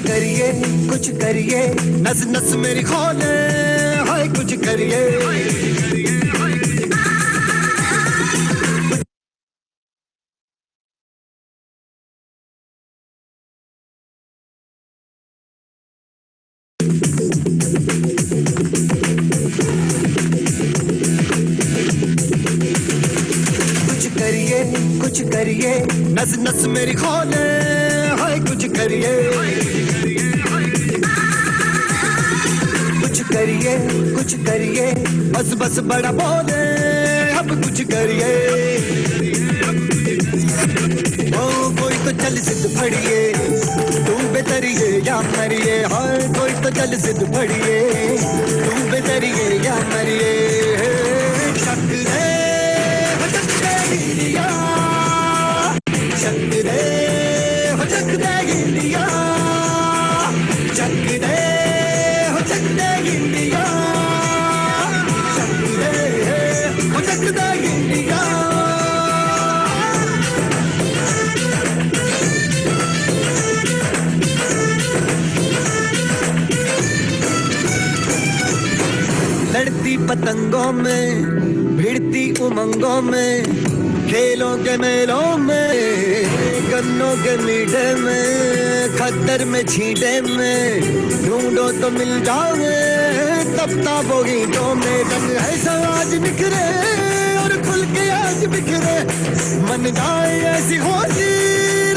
कुछ करिए नस नस मेरी खोले, हाय कुछ करिए। कुछ करिए नस नस मेरी खोले, हाय कुछ करिए। कुछ करिए बस बस बड़ा बोले, अब कुछ करिए। ओ कोई तो चल जिद फड़िए, तू बेतरिए या मरिए। हाय कोई तो चल जिद फड़िए, तू बेतरिए या मरिए। शक दे हो शक दे इंडिया, शक दे हो शक दे इंडिया, शक दे हो शक दे इंडिया, शक दे हो शक दे इंडिया। लड़ती पतंगों में, भिड़ती उमंगों में, खेलों के मेलों में, गन्नों के मीठे में, खद्दर में छींटे में, ढूंढो तो मिल जाओगे तब ताबो गीतों में। रंग है आज निखरे और खुल के आज बिखरे, मन जाए ऐसी होली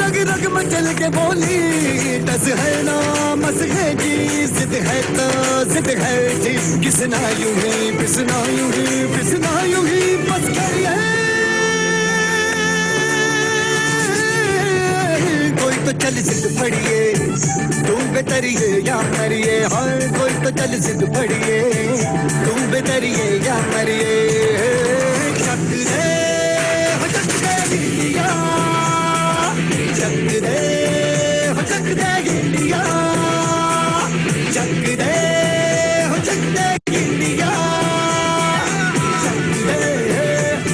रग रग मचल के बोली। टस है ना मस है जी, जिद है तो जिद है जी, किसना यूं ही पिसना यूं ही पिसना यूं ही बस गई है। कोई तो चल जिद फड़िए, तू बेतरिए या मरिए। हाय कोई तो चल जिद फड़िए, तू बेतरिए या मरिए। शक दे हो शक दे इंडिया, शक दे हो शक दे इंडिया, शक दे हो शक दे इंडिया, शक दे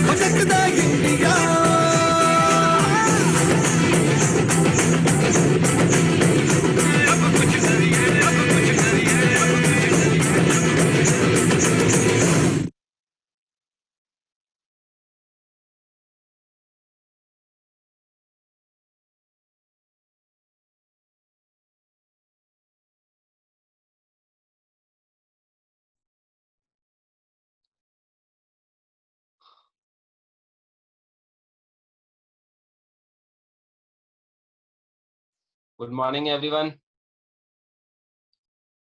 हो शक दे इंडिया। Good morning everyone.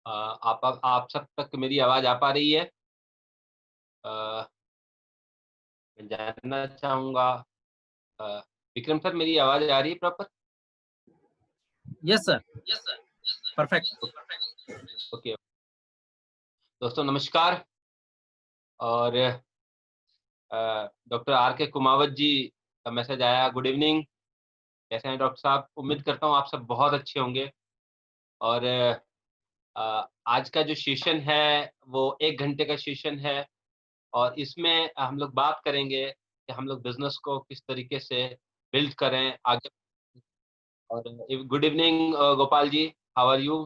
आप सब तक मेरी आवाज आ पा रही है? मैं जानना चाहूंगा, विक्रम सर मेरी आवाज आ रही है proper? Yes sir, perfect. Okay दोस्तों नमस्कार। और डॉक्टर आर के कुमावत जी का मैसेज आया, गुड इवनिंग, कैसे हैं डॉक्टर साहब? उम्मीद करता हूँ आप सब बहुत अच्छे होंगे। और आज का जो सेशन है वो 1 घंटे का सेशन है और इसमें हम लोग बात करेंगे कि हम लोग बिजनेस को किस तरीके से बिल्ड करें आगे। और good evening Gopal ji, how are you?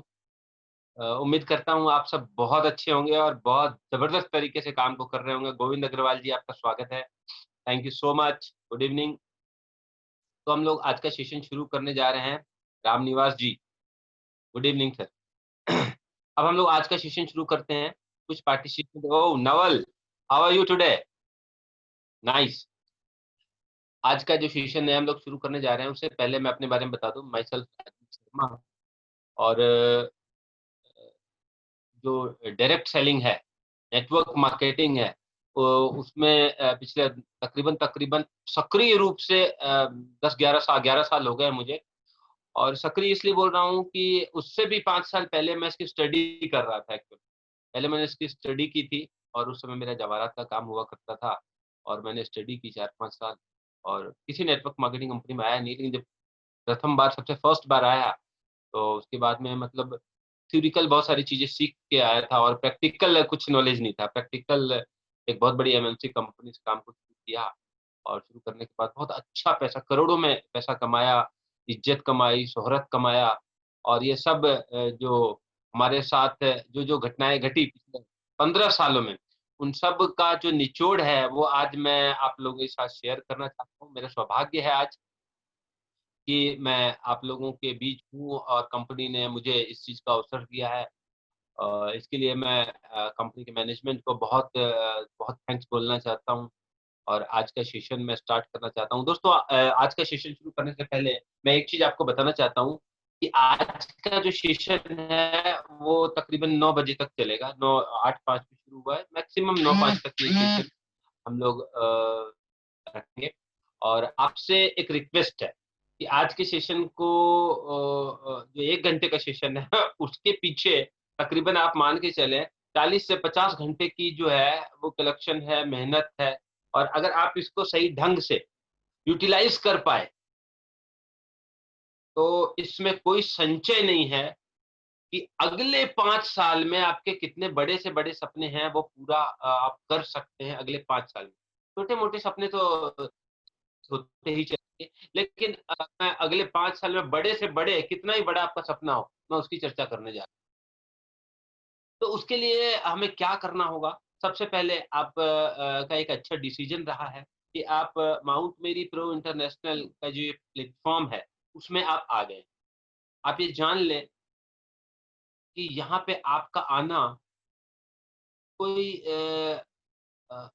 उम्मीद करता हूँ आप सब बहुत अच्छे होंगे और बहुत ज़बरदस्त तरीके से काम को कर रहे होंगे। गोविंद अग्रवाल जी आपका स्वागत है, thank you so much, good evening. तो हम लोग आज का सेशन शुरू करने जा रहे हैं। राम निवास जी, गुड इवनिंग सर। अब हम लोग आज का सेशन शुरू करते हैं। कुछ participant, oh Naval, how are you today? Nice. आज का जो सेशन है हम लोग शुरू करने जा रहे हैं, उससे पहले मैं अपने बारे में बता दूं। माई सेल्फ शर्मा, और जो डायरेक्ट सेलिंग है, नेटवर्क मार्केटिंग है, उसमें पिछले तकरीबन सक्रिय रूप से 10-11 साल हो गए मुझे। और सक्रिय इसलिए बोल रहा हूँ कि उससे भी 5 साल पहले मैं इसकी स्टडी कर रहा था। एक्चुअली पहले मैंने इसकी स्टडी की थी और उस समय मेरा जवाहरात का काम हुआ करता था और मैंने स्टडी की 4-5 साल और किसी नेटवर्क मार्केटिंग कंपनी में आया नहीं। लेकिन जब प्रथम बार, सबसे फर्स्ट बार आया, तो उसके बाद में मतलब थ्योरिकल बहुत सारी चीज़ें सीख के आया था और प्रैक्टिकल कुछ नॉलेज नहीं था। प्रैक्टिकल एक बहुत बड़ी एमएनसी कंपनी से काम को शुरू किया और शुरू करने के बाद बहुत अच्छा पैसा, करोड़ों में पैसा कमाया, इज्जत कमाई, शोहरत कमाया और ये सब जो हमारे साथ जो घटनाएं घटी पिछले 15 सालों में, उन सब का जो निचोड़ है वो आज मैं आप लोगों के साथ शेयर करना चाहता हूँ। मेरा सौभाग्य है आज कि मैं आप लोगों के बीच हूँ और कंपनी ने मुझे इस चीज़ का अवसर दिया है। इसके लिए मैं कंपनी के मैनेजमेंट को बहुत थैंक्स बोलना चाहता हूँ और आज का सेशन मैं स्टार्ट करना चाहता हूँ। दोस्तों आज का सेशन शुरू करने से पहले मैं एक चीज़ आपको बताना चाहता हूँ कि आज का जो सेशन है वो तकरीबन 9 बजे तक चलेगा। 9 8:05 पे शुरू हुआ है, मैक्सिमम 9:05 तक ये सेशन हम लोग रखेंगे। और आपसे एक रिक्वेस्ट है कि आज के सेशन को जो 1 घंटे का सेशन है उसके पीछे तकरीबन आप मान के चलें 40 से 50 घंटे की जो है वो कलेक्शन है, मेहनत है। और अगर आप इसको सही ढंग से यूटिलाइज़ कर पाए, तो इसमें कोई संचय नहीं है कि अगले 5 साल में आपके कितने बड़े से बड़े सपने हैं वो पूरा आप कर सकते हैं अगले 5 साल में। छोटे-मोटे सपने तो होते ही चलेंगे, लेकिन मैं अगले 5 साल में बड़े से बड़े कितना ही बड़ा आपका सपना हो, मैं उसकी चर्चा करने जा रहा हूँ। तो उसके लिए हमें क्या करना होगा? सबसे पहले आप का एक अच्छा डिसीजन रहा है कि आप माउंट मेरी प्रो इंटरनेशनल का जो ये प्लेटफ़ॉर्म है, उसमें आप आ गए। आप ये जान लें कि यहाँ पे आपका आना कोई अ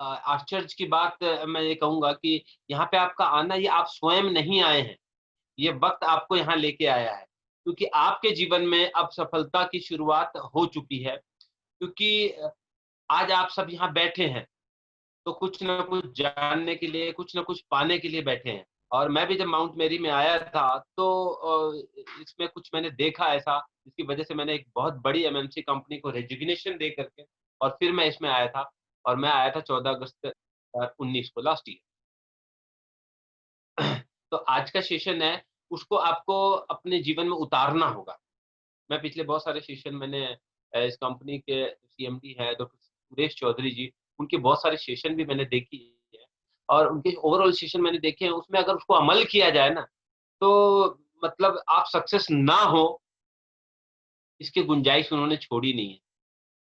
आश्चर्य की बात मैं ये कहूँगा कि यहाँ पे आपका आना ये आप स्वयं नहीं आए हैं। ये वक़्त आपको यहाँ लेके आया है, क्योंकि आपके जीवन में अब सफलता की शुरुआत हो चुकी है। क्योंकि आज आप सब यहाँ बैठे हैं, तो कुछ न कुछ जानने के लिए, कुछ न कुछ पाने के लिए बैठे हैं। और मैं भी जब माउंट मेरी में आया था, तो इसमें कुछ मैंने देखा ऐसा, जिसकी वजह से मैंने एक बहुत बड़ी एमएनसी कंपनी को रेजिग्नेशन दे करके और फिर मैं इसमें आया था और मैं आया था 14 अगस्त 19 को लास्ट ईयर। तो आज का सेशन है, उसको आपको अपने जीवन में उतारना होगा। मैं पिछले बहुत सारे सेशन मैंने इस कंपनी के सीएमडी हैं डॉक्टर सुरेश चौधरी जी, उनके बहुत सारे सेशन भी मैंने देखी है और उनके ओवरऑल सेशन मैंने देखे हैं, उसमें अगर उसको अमल किया जाए ना, तो मतलब आप सक्सेस ना हो, इसकी गुंजाइश उन्होंने छोड़ी नहीं है।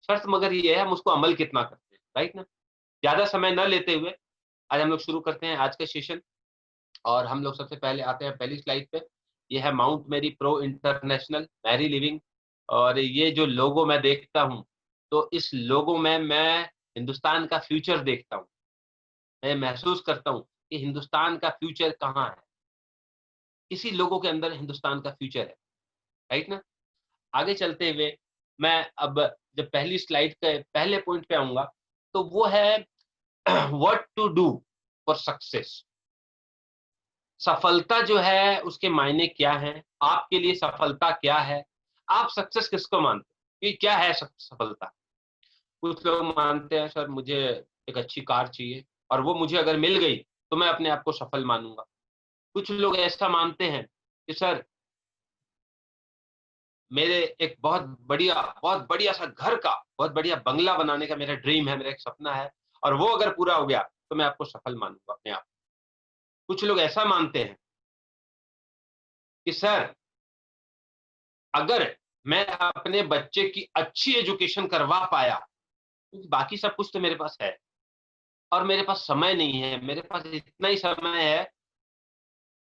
शर्त मगर ये है हम उसको अमल कितना करते हैं, राइट ना? ज़्यादा समय ना लेते हुए आज हम लोग शुरू करते हैं आज का सेशन। और हम लोग सबसे पहले आते हैं पहली स्लाइड पे। ये है माउंट मेरी प्रो इंटरनेशनल मैरी लिविंग और ये जो लोगो मैं देखता हूँ, तो इस लोगो में मैं हिंदुस्तान का फ्यूचर देखता हूँ। मैं महसूस करता हूँ कि हिंदुस्तान का फ्यूचर कहाँ है? इसी लोगो के अंदर हिंदुस्तान का फ्यूचर है, राइट ना? आगे चलते हुए मैं अब जब पहली स्लाइड के पहले पॉइंट पे आऊँगा, तो वो है what to do for success. सफलता जो है उसके मायने क्या हैं? आपके लिए सफलता क्या है? आप सक्सेस किसको मानते हैं? कि क्या है सफलता? कुछ लोग मानते हैं सर मुझे एक अच्छी कार चाहिए और वो मुझे अगर मिल गई तो मैं अपने आप को सफल मानूँगा। कुछ लोग ऐसा मानते हैं कि सर मेरे एक बहुत बढ़िया सा घर का, बहुत बढ़िया बंगला बनाने का मेरा ड्रीम है, मेरा एक सपना है और वो अगर पूरा हो गया तो मैं आपको सफल मानूँगा अपने आप। कुछ लोग ऐसा मानते हैं कि सर अगर मैं अपने बच्चे की अच्छी एजुकेशन करवा पाया, क्योंकि बाकी सब कुछ तो मेरे पास है और मेरे पास समय नहीं है, मेरे पास इतना ही समय है,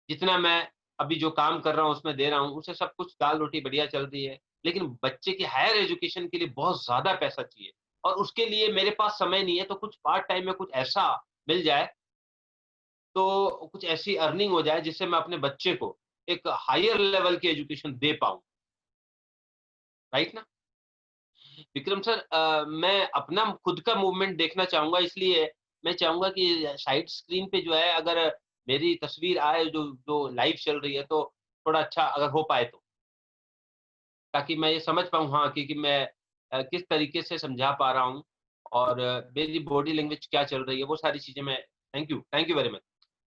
जितना मैं अभी जो काम कर रहा हूँ उसमें दे रहा हूँ, उससे सब कुछ दाल-रोटी बढ़िया चल रही है। लेकिन बच्चे की हायर एजुकेशन के लिए बहुत ज़्यादा पैसा चाहिए और उसके लिए मेरे पास समय नहीं है, तो कुछ पार्ट टाइम में कुछ ऐसा मिल जाए, तो कुछ ऐसी अर्निंग हो जाए जिससे मैं अपने बच्चे को एक हायर लेवल की एजुकेशन दे पाऊँ, राइट ना? विक्रम सर मैं अपना खुद का मूवमेंट देखना चाहूँगा, इसलिए मैं चाहूँगा कि साइड स्क्रीन पे जो है अगर मेरी तस्वीर आए जो जो लाइव चल रही है तो थोड़ा अच्छा अगर हो पाए तो, ताकि मैं ये समझ पाऊँ हाँ, कि मैं किस तरीके से समझा पा रहा हूँ और मेरी बॉडी लैंग्वेज क्या चल रही है, वो सारी चीज़ें मैं थैंक यू वेरी मच।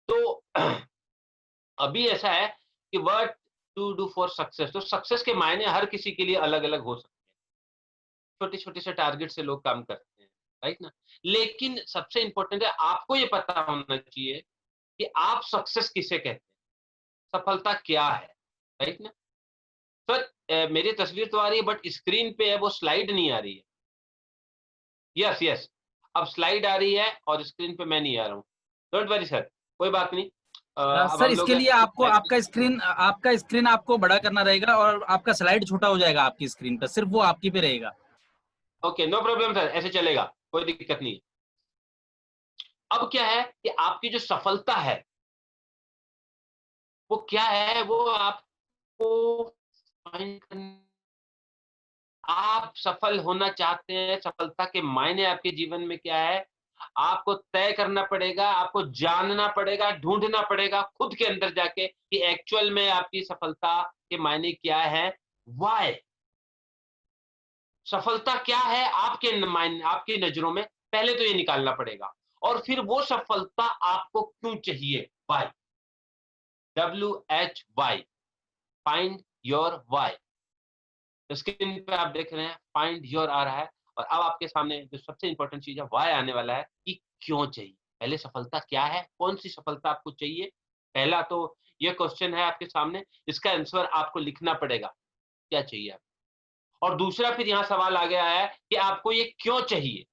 तो अभी ऐसा है कि what to do for success, तो सक्सेस के मायने हर किसी के लिए अलग-अलग हो सकते हैं। छोटे-छोटे से टारगेट से लोग काम करते हैं, राइट ना? लेकिन सबसे इम्पोर्टेंट है आपको ये पता होना चाहिए कि आप सक्सेस किसे कहते हैं? सफलता क्या है? राइट ना? सर मेरी तस्वीर तो आ रही है बट स्क्रीन पे है वो स्लाइड नहीं आ रही है। यस यस, अब स्लाइड आ रही है और स्क्रीन पे मैं नहीं आ रहा हूँ। डोंट वरी सर, कोई बात नहीं। अब सर हम लोग इसके लिए आपको आपका स्क्रीन आपको बड़ा करना रहेगा और आपका स्लाइड छोटा हो जाएगा आपकी स्क्रीन पर, सिर्फ वो आपकी पे रहेगा। ओके, नो प्रॉब्लम सर, ऐसे चलेगा, कोई दिक्कत नहीं। अब क्या है कि आपकी जो सफलता है वो क्या है, वो आपको find आप सफल होना चाहते हैं, सफलता के मायने आपके जीवन में क्या है, आपको तय करना पड़ेगा, आपको जानना पड़ेगा, ढूंढना पड़ेगा खुद के अंदर जाके कि एक्चुअल में आपकी सफलता के मायने क्या है। व्हाई, सफलता क्या है आपकी नजरों में, पहले तो ये निकालना पड़ेगा। और फिर वो सफलता आपको क्यों चाहिए, why, WHY, find your why. Screen पे आप देख रहे हैं फाइंड योर आ रहा है, और अब आपके सामने जो सबसे इंपॉर्टेंट चीज है व्हाई आने वाला है कि क्यों चाहिए। पहले सफलता क्या है, कौन सी सफलता आपको चाहिए, पहला तो ये क्वेश्चन है आपके सामने, इसका आंसर आपको लिखना पड़ेगा, क्या चाहिए आपको। और दूसरा फिर यहाँ सवाल आ गया है कि आपको ये क्यों चाहिए।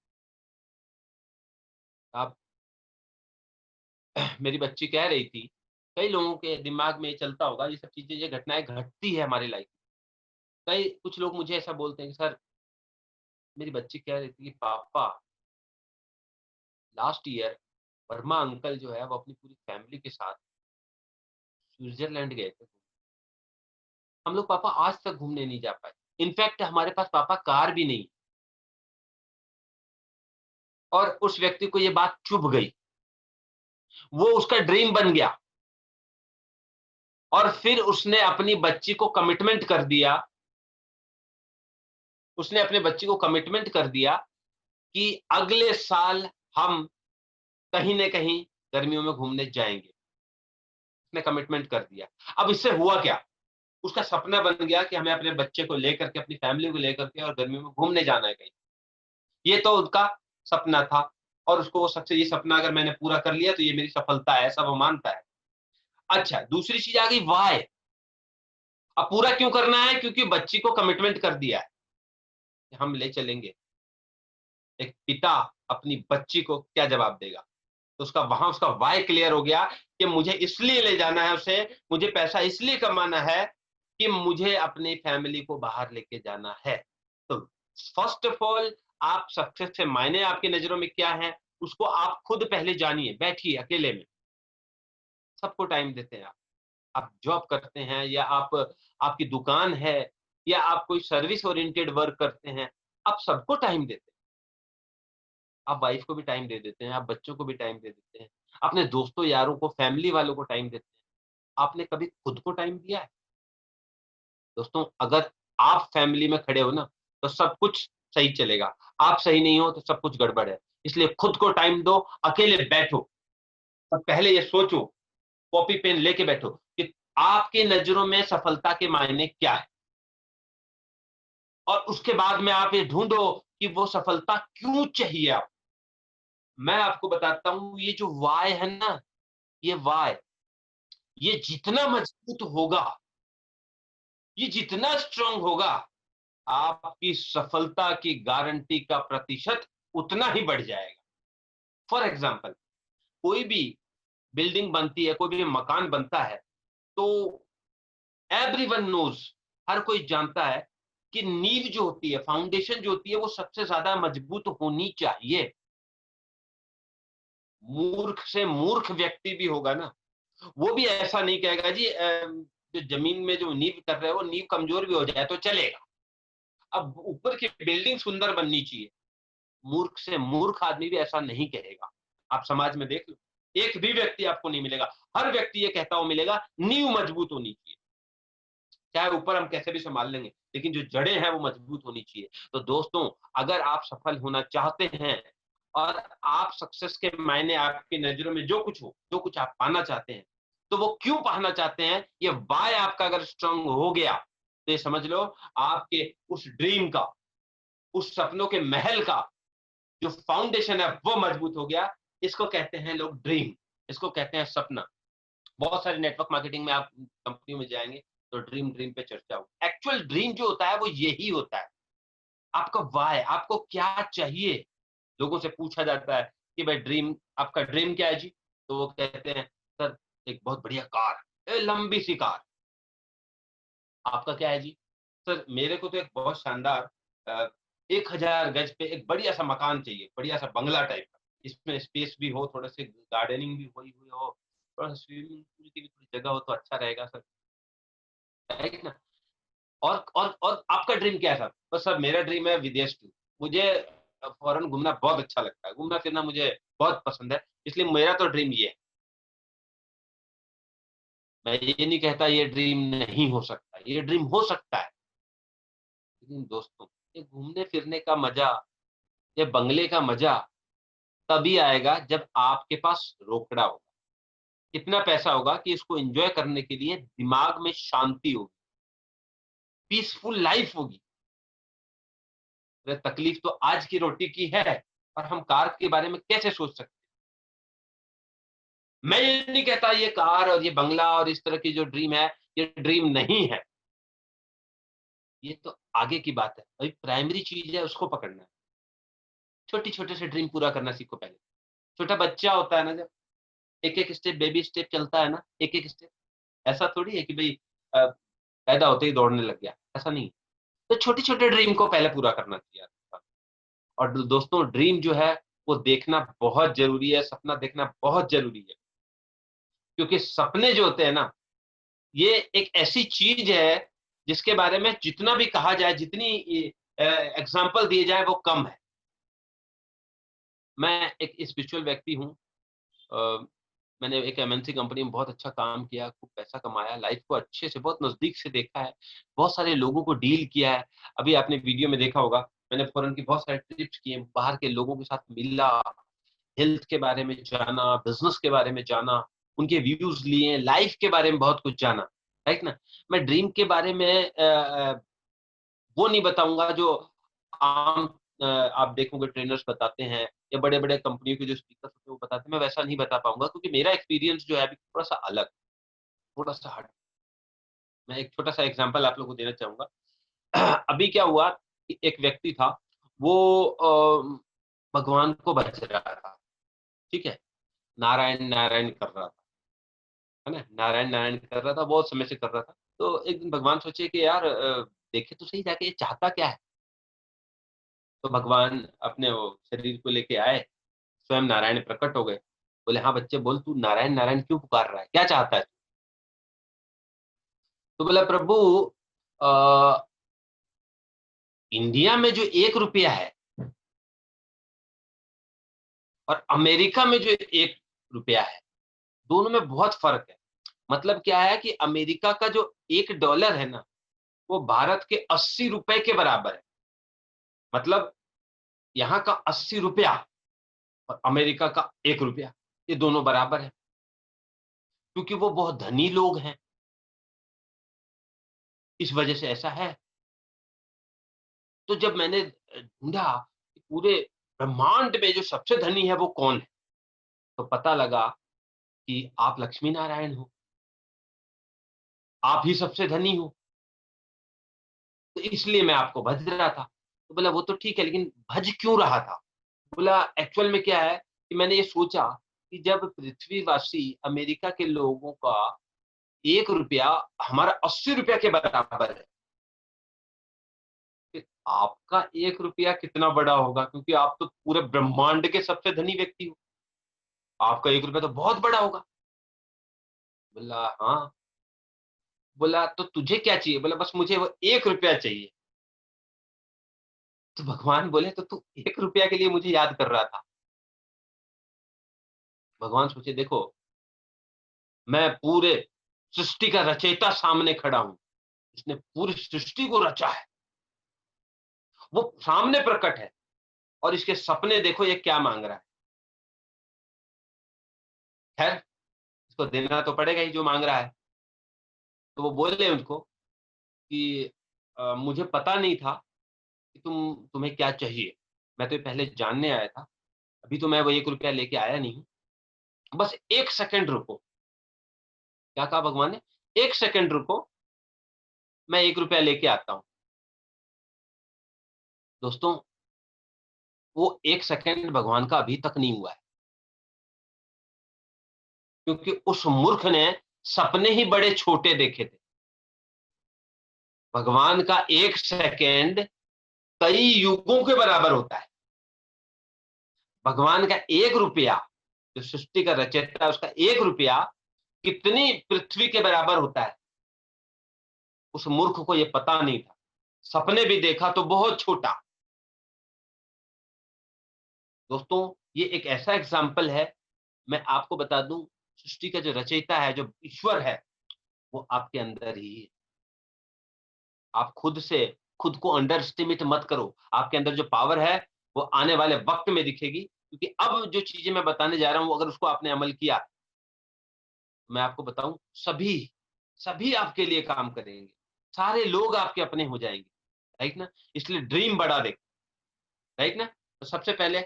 आप मेरी बच्ची कह रही थी, कई लोगों के दिमाग में ये चलता होगा, ये सब चीजें, ये घटनाएं घटती है हमारी लाइफ में। कई कुछ लोग मुझे ऐसा बोलते हैं कि सर, मेरी बच्ची कह रही थी कि पापा लास्ट ईयर वर्मा अंकल जो है वो अपनी पूरी फैमिली के साथ स्विट्जरलैंड गए थे। हम लोग पापा आज तक घूमने नहीं जा पाए, इनफैक्ट हमारे पास पापा कार भी नहीं। और उस व्यक्ति को ये बात चुभ गई, वो उसका ड्रीम बन गया, और फिर उसने अपनी बच्ची को कमिटमेंट कर दिया, उसने अपने बच्ची को कमिटमेंट कर दिया कि अगले साल हम कहीं न कहीं गर्मियों में घूमने जाएंगे। उसने कमिटमेंट कर दिया। अब इससे हुआ क्या, उसका सपना बन गया कि हमें अपने बच्चे को लेकर के, अपनी फैमिली को लेकर के और गर्मियों में घूमने जाना है कहीं। ये तो उसका सपना था, और उसको वो सबसे, ये सपना अगर मैंने पूरा कर लिया तो ये मेरी सफलता है, ऐसा वो मानता है। अच्छा, दूसरी चीज आ गई व्हाई। अब पूरा क्यों करना है, क्योंकि बच्ची को कमिटमेंट कर दिया है कि हम ले चलेंगे। एक पिता अपनी बच्ची को क्या जवाब देगा, तो उसका व्हाई क्लियर हो गया कि मुझे इसलिए ले जाना है उसे, मुझे पैसा इसलिए कमाना है कि मुझे अपनी फैमिली को बाहर लेके जाना है। तो फर्स्ट ऑफ ऑल, आप सक्सेस से मायने आपकी नजरों में क्या है, उसको आप खुद पहले जानिए, बैठिए अकेले में। सबको टाइम देते हैं आप जॉब करते हैं, या आप, आपकी दुकान है, या आप कोई सर्विस ओरिएंटेड वर्क करते हैं, आप सबको टाइम देते हैं। आप वाइफ को भी टाइम दे देते हैं, आप बच्चों को भी टाइम दे देते हैं, अपने दोस्तों यारों को, फैमिली वालों को टाइम देते हैं। आपने कभी खुद को टाइम दिया है? दोस्तों, अगर आप फैमिली में खड़े हो ना, तो सब कुछ सही चलेगा। आप सही नहीं हो तो सब कुछ गड़बड़ है। इसलिए खुद को टाइम दो, अकेले बैठो और पहले ये सोचो, कॉपी पेन लेके बैठो कि आपकी नजरों में सफलता के मायने क्या है, और उसके बाद में आप ये ढूंढो कि वो सफलता क्यों चाहिए आपको। मैं आपको बताता हूं, ये जो वाय है ना, ये वाय, ये जितना मजबूत होगा, ये जितना स्ट्रांग होगा, आपकी सफलता की गारंटी का प्रतिशत उतना ही बढ़ जाएगा। फॉर एग्जाम्पल, कोई भी बिल्डिंग बनती है, कोई भी मकान बनता है, तो एवरीवन नोज, हर कोई जानता है कि नींव जो होती है, फाउंडेशन जो होती है, वो सबसे ज्यादा मजबूत होनी चाहिए। मूर्ख से मूर्ख व्यक्ति भी होगा ना, वो भी ऐसा नहीं कहेगा जी जो जमीन में जो नींव कर रहे हो, नींव कमजोर भी हो जाए तो चलेगा। अब ऊपर की बिल्डिंग सुंदर बननी चाहिए, मूर्ख से मूर्ख आदमी भी ऐसा नहीं कहेगा। आप समाज में देख लो, एक भी व्यक्ति आपको नहीं मिलेगा, हर व्यक्ति ये कहता हुआ मिलेगा नींव मजबूत होनी चाहिए। चाहे ऊपर हम कैसे भी संभाल लेंगे, लेकिन जो जड़ें हैं वो मजबूत होनी चाहिए। तो दोस्तों, अगर आप सफल होना चाहते हैं, और आप सक्सेस के मायने आपकी नजरों में जो कुछ हो, जो कुछ आप पाना चाहते हैं, तो वो क्यों पाना चाहते हैं, ये वाय आपका अगर स्ट्रांग हो गया, तो ये समझ लो आपके उस ड्रीम का, उस सपनों के महल का जो फाउंडेशन है वो मजबूत हो गया। इसको कहते हैं लोग ड्रीम, इसको कहते हैं सपना। बहुत सारे नेटवर्क मार्केटिंग में आप कंपनियों में जाएंगे तो ड्रीम ड्रीम पे चर्चा हो। एक्चुअल ड्रीम जो होता है वो यही होता है, आपका वाय, आपको क्या चाहिए। लोगों से पूछा जाता है कि भाई ड्रीम, आपका ड्रीम क्या है जी? तो वो कहते हैं सर एक बहुत बढ़िया कार, लंबी सी कार। आपका क्या है जी? सर मेरे को तो एक बहुत शानदार 1000 गज पे एक बढ़िया सा मकान चाहिए, बढ़िया सा बंगला टाइप का, इसमें स्पेस भी हो, थोड़े से गार्डनिंग भी हुई हुई हो, थोड़ा सा स्विमिंग पूल की भी थोड़ी जगह हो तो अच्छा रहेगा सर, है ना? और आपका ड्रीम क्या है सर? तो सर मेरा ड्रीम है विदेश टूर, मुझे फॉरेन घूमना बहुत अच्छा लगता है, घूमना फिरना मुझे बहुत पसंद है, इसलिए मेरा तो ड्रीम ये है। मैं ये नहीं कहता ये ड्रीम नहीं हो सकता, ये ड्रीम हो सकता है, लेकिन दोस्तों ये घूमने फिरने का मजा, ये बंगले का मजा तभी आएगा जब आपके पास रोकड़ा होगा, इतना पैसा होगा कि इसको एंजॉय करने के लिए दिमाग में शांति होगी, पीसफुल लाइफ होगी। अरे तकलीफ तो आज की रोटी की है, और हम कार के बारे में कैसे सोच सकते हैं? मैं ये नहीं कहता ये कार और ये बंगला और इस तरह की जो ड्रीम है, ये ड्रीम नहीं है, ये तो आगे की बात है। अभी प्राइमरी चीज है, उसको पकड़ना है। छोटी छोटे से ड्रीम पूरा करना सीखो पहले। छोटा बच्चा होता है ना, जब एक एक स्टेप, बेबी स्टेप चलता है ना, एक एक स्टेप, ऐसा थोड़ी है कि भाई पैदा होते ही दौड़ने लग गया, ऐसा नहीं है। तो छोटे छोटे ड्रीम को पहले पूरा करना चाहिए। और दोस्तों ड्रीम जो है वो देखना बहुत जरूरी है, सपना देखना बहुत जरूरी है, क्योंकि सपने जो होते हैं ना, ये एक ऐसी चीज है जिसके बारे में जितना भी कहा जाए, जितनी एग्जाम्पल दिए जाए वो कम है। मैं एक स्पिरिचुअल व्यक्ति हूँ। मैंने एक एमएनसी कंपनी में बहुत अच्छा काम किया, खूब पैसा कमाया, लाइफ को अच्छे से बहुत नजदीक से देखा है, बहुत सारे लोगों को डील किया है। अभी आपने वीडियो में देखा होगा, मैंने फॉरेन की बहुत सारे ट्रिप्स किए, बाहर के लोगों के साथ मिला, हेल्थ के बारे में जाना, बिजनेस के बारे में जाना, उनके व्यूज लिए, लाइफ के बारे में बहुत कुछ जाना, राइट ना? मैं ड्रीम के बारे में वो नहीं बताऊंगा जो आम आप देखोगे ट्रेनर्स बताते हैं, या बड़े बड़े कंपनियों के जो स्पीकर होते हैं वो बताते हैं, मैं वैसा नहीं बता पाऊंगा, क्योंकि मेरा एक्सपीरियंस जो है अभी थोड़ा सा अलग, थोड़ा सा हट। मैं एक छोटा सा एग्जांपल आप लोगों को देना चाहूंगा। अभी क्या हुआ कि एक व्यक्ति था, वो भगवान को भज रहा था, ठीक है, नारायण नारायण कर रहा था, है ना, नारायण नारायण कर रहा था, बहुत समय से कर रहा था। तो एक दिन भगवान सोचे कि यार देखे तो सही जाके ये चाहता क्या है। तो भगवान अपने वो शरीर को लेके आए, स्वयं नारायण प्रकट हो गए, बोले हाँ बच्चे बोल, तू नारायण नारायण क्यों पुकार रहा है, क्या चाहता है? तो बोला प्रभु, अ, इंडिया में जो 1 रुपया है और अमेरिका में जो 1 रुपया है, दोनों में बहुत फर्क है। मतलब क्या है कि अमेरिका का जो $1 है ना, वो भारत के 80 रुपए के बराबर है। मतलब यहाँ का 80 रुपया और अमेरिका का 1 रुपया, ये दोनों बराबर है, क्योंकि वो बहुत धनी लोग हैं, इस वजह से ऐसा है। तो जब मैंने ढूंढा कि पूरे ब्रह्मांड में जो सबसे धनी है वो कौन है, तो पता लगा कि आप लक्ष्मी नारायण हो, आप ही सबसे धनी हो, तो इसलिए मैं आपको भज रहा था। तो बोला वो तो ठीक है, लेकिन भज क्यों रहा था? बोला एक्चुअल में क्या है कि मैंने ये सोचा कि जब पृथ्वीवासी अमेरिका के लोगों का 1 रुपया हमारा 80 रुपया के बराबर है, फिर आपका 1 रुपया कितना बड़ा होगा, क्योंकि आप तो पूरे ब्रह्मांड के सबसे धनी व्यक्ति हो, आपका 1 रुपया तो बहुत बड़ा होगा। बोला हाँ। बोला तो तुझे क्या चाहिए? बोला बस मुझे वो 1 रुपया चाहिए। तो भगवान बोले तो तू 1 रुपया के लिए मुझे याद कर रहा था? भगवान सोचे देखो, मैं पूरे सृष्टि का रचयिता सामने खड़ा हूं, इसने पूरी सृष्टि को रचा है, वो सामने प्रकट है, और इसके सपने देखो ये क्या मांग रहा है। खैर, इसको देना तो पड़ेगा ही जो मांग रहा है। तो वो बोले उनको कि मुझे पता नहीं था कि तुम्हें क्या चाहिए, मैं तो ये पहले जानने आया था, अभी तो मैं वो 1 रुपया लेके आया नहीं हूँ, बस 1 सेकंड रुको। क्या कहा भगवान ने? 1 सेकंड रुको, मैं 1 रुपया लेके आता हूं। दोस्तों, वो 1 सेकंड भगवान का अभी तक नहीं हुआ है, क्योंकि उस मूर्ख ने सपने ही बड़े छोटे देखे थे। भगवान का 1 सेकंड कई युगों के बराबर होता है। भगवान का 1 रुपया, जो सृष्टि का रचयिता है, उसका 1 रुपया कितनी पृथ्वी के बराबर होता है। उस मूर्ख को यह पता नहीं था, सपने भी देखा तो बहुत छोटा। दोस्तों, ये एक ऐसा एग्जाम्पल है, मैं आपको बता दूं, सृष्टि का जो रचयिता है, जो ईश्वर है, वो आपके अंदर ही है। आप खुद को अंडर एस्टिमेट मत करो। आपके अंदर जो पावर है वो आने वाले वक्त में दिखेगी, क्योंकि अब जो चीजें मैं बताने जा रहा हूं, अगर उसको आपने अमल किया, मैं आपको बताऊं, सभी सभी आपके लिए काम करेंगे, सारे लोग आपके अपने हो जाएंगे। राइट ना? इसलिए ड्रीम बड़ा देख। राइट ना? तो सबसे पहले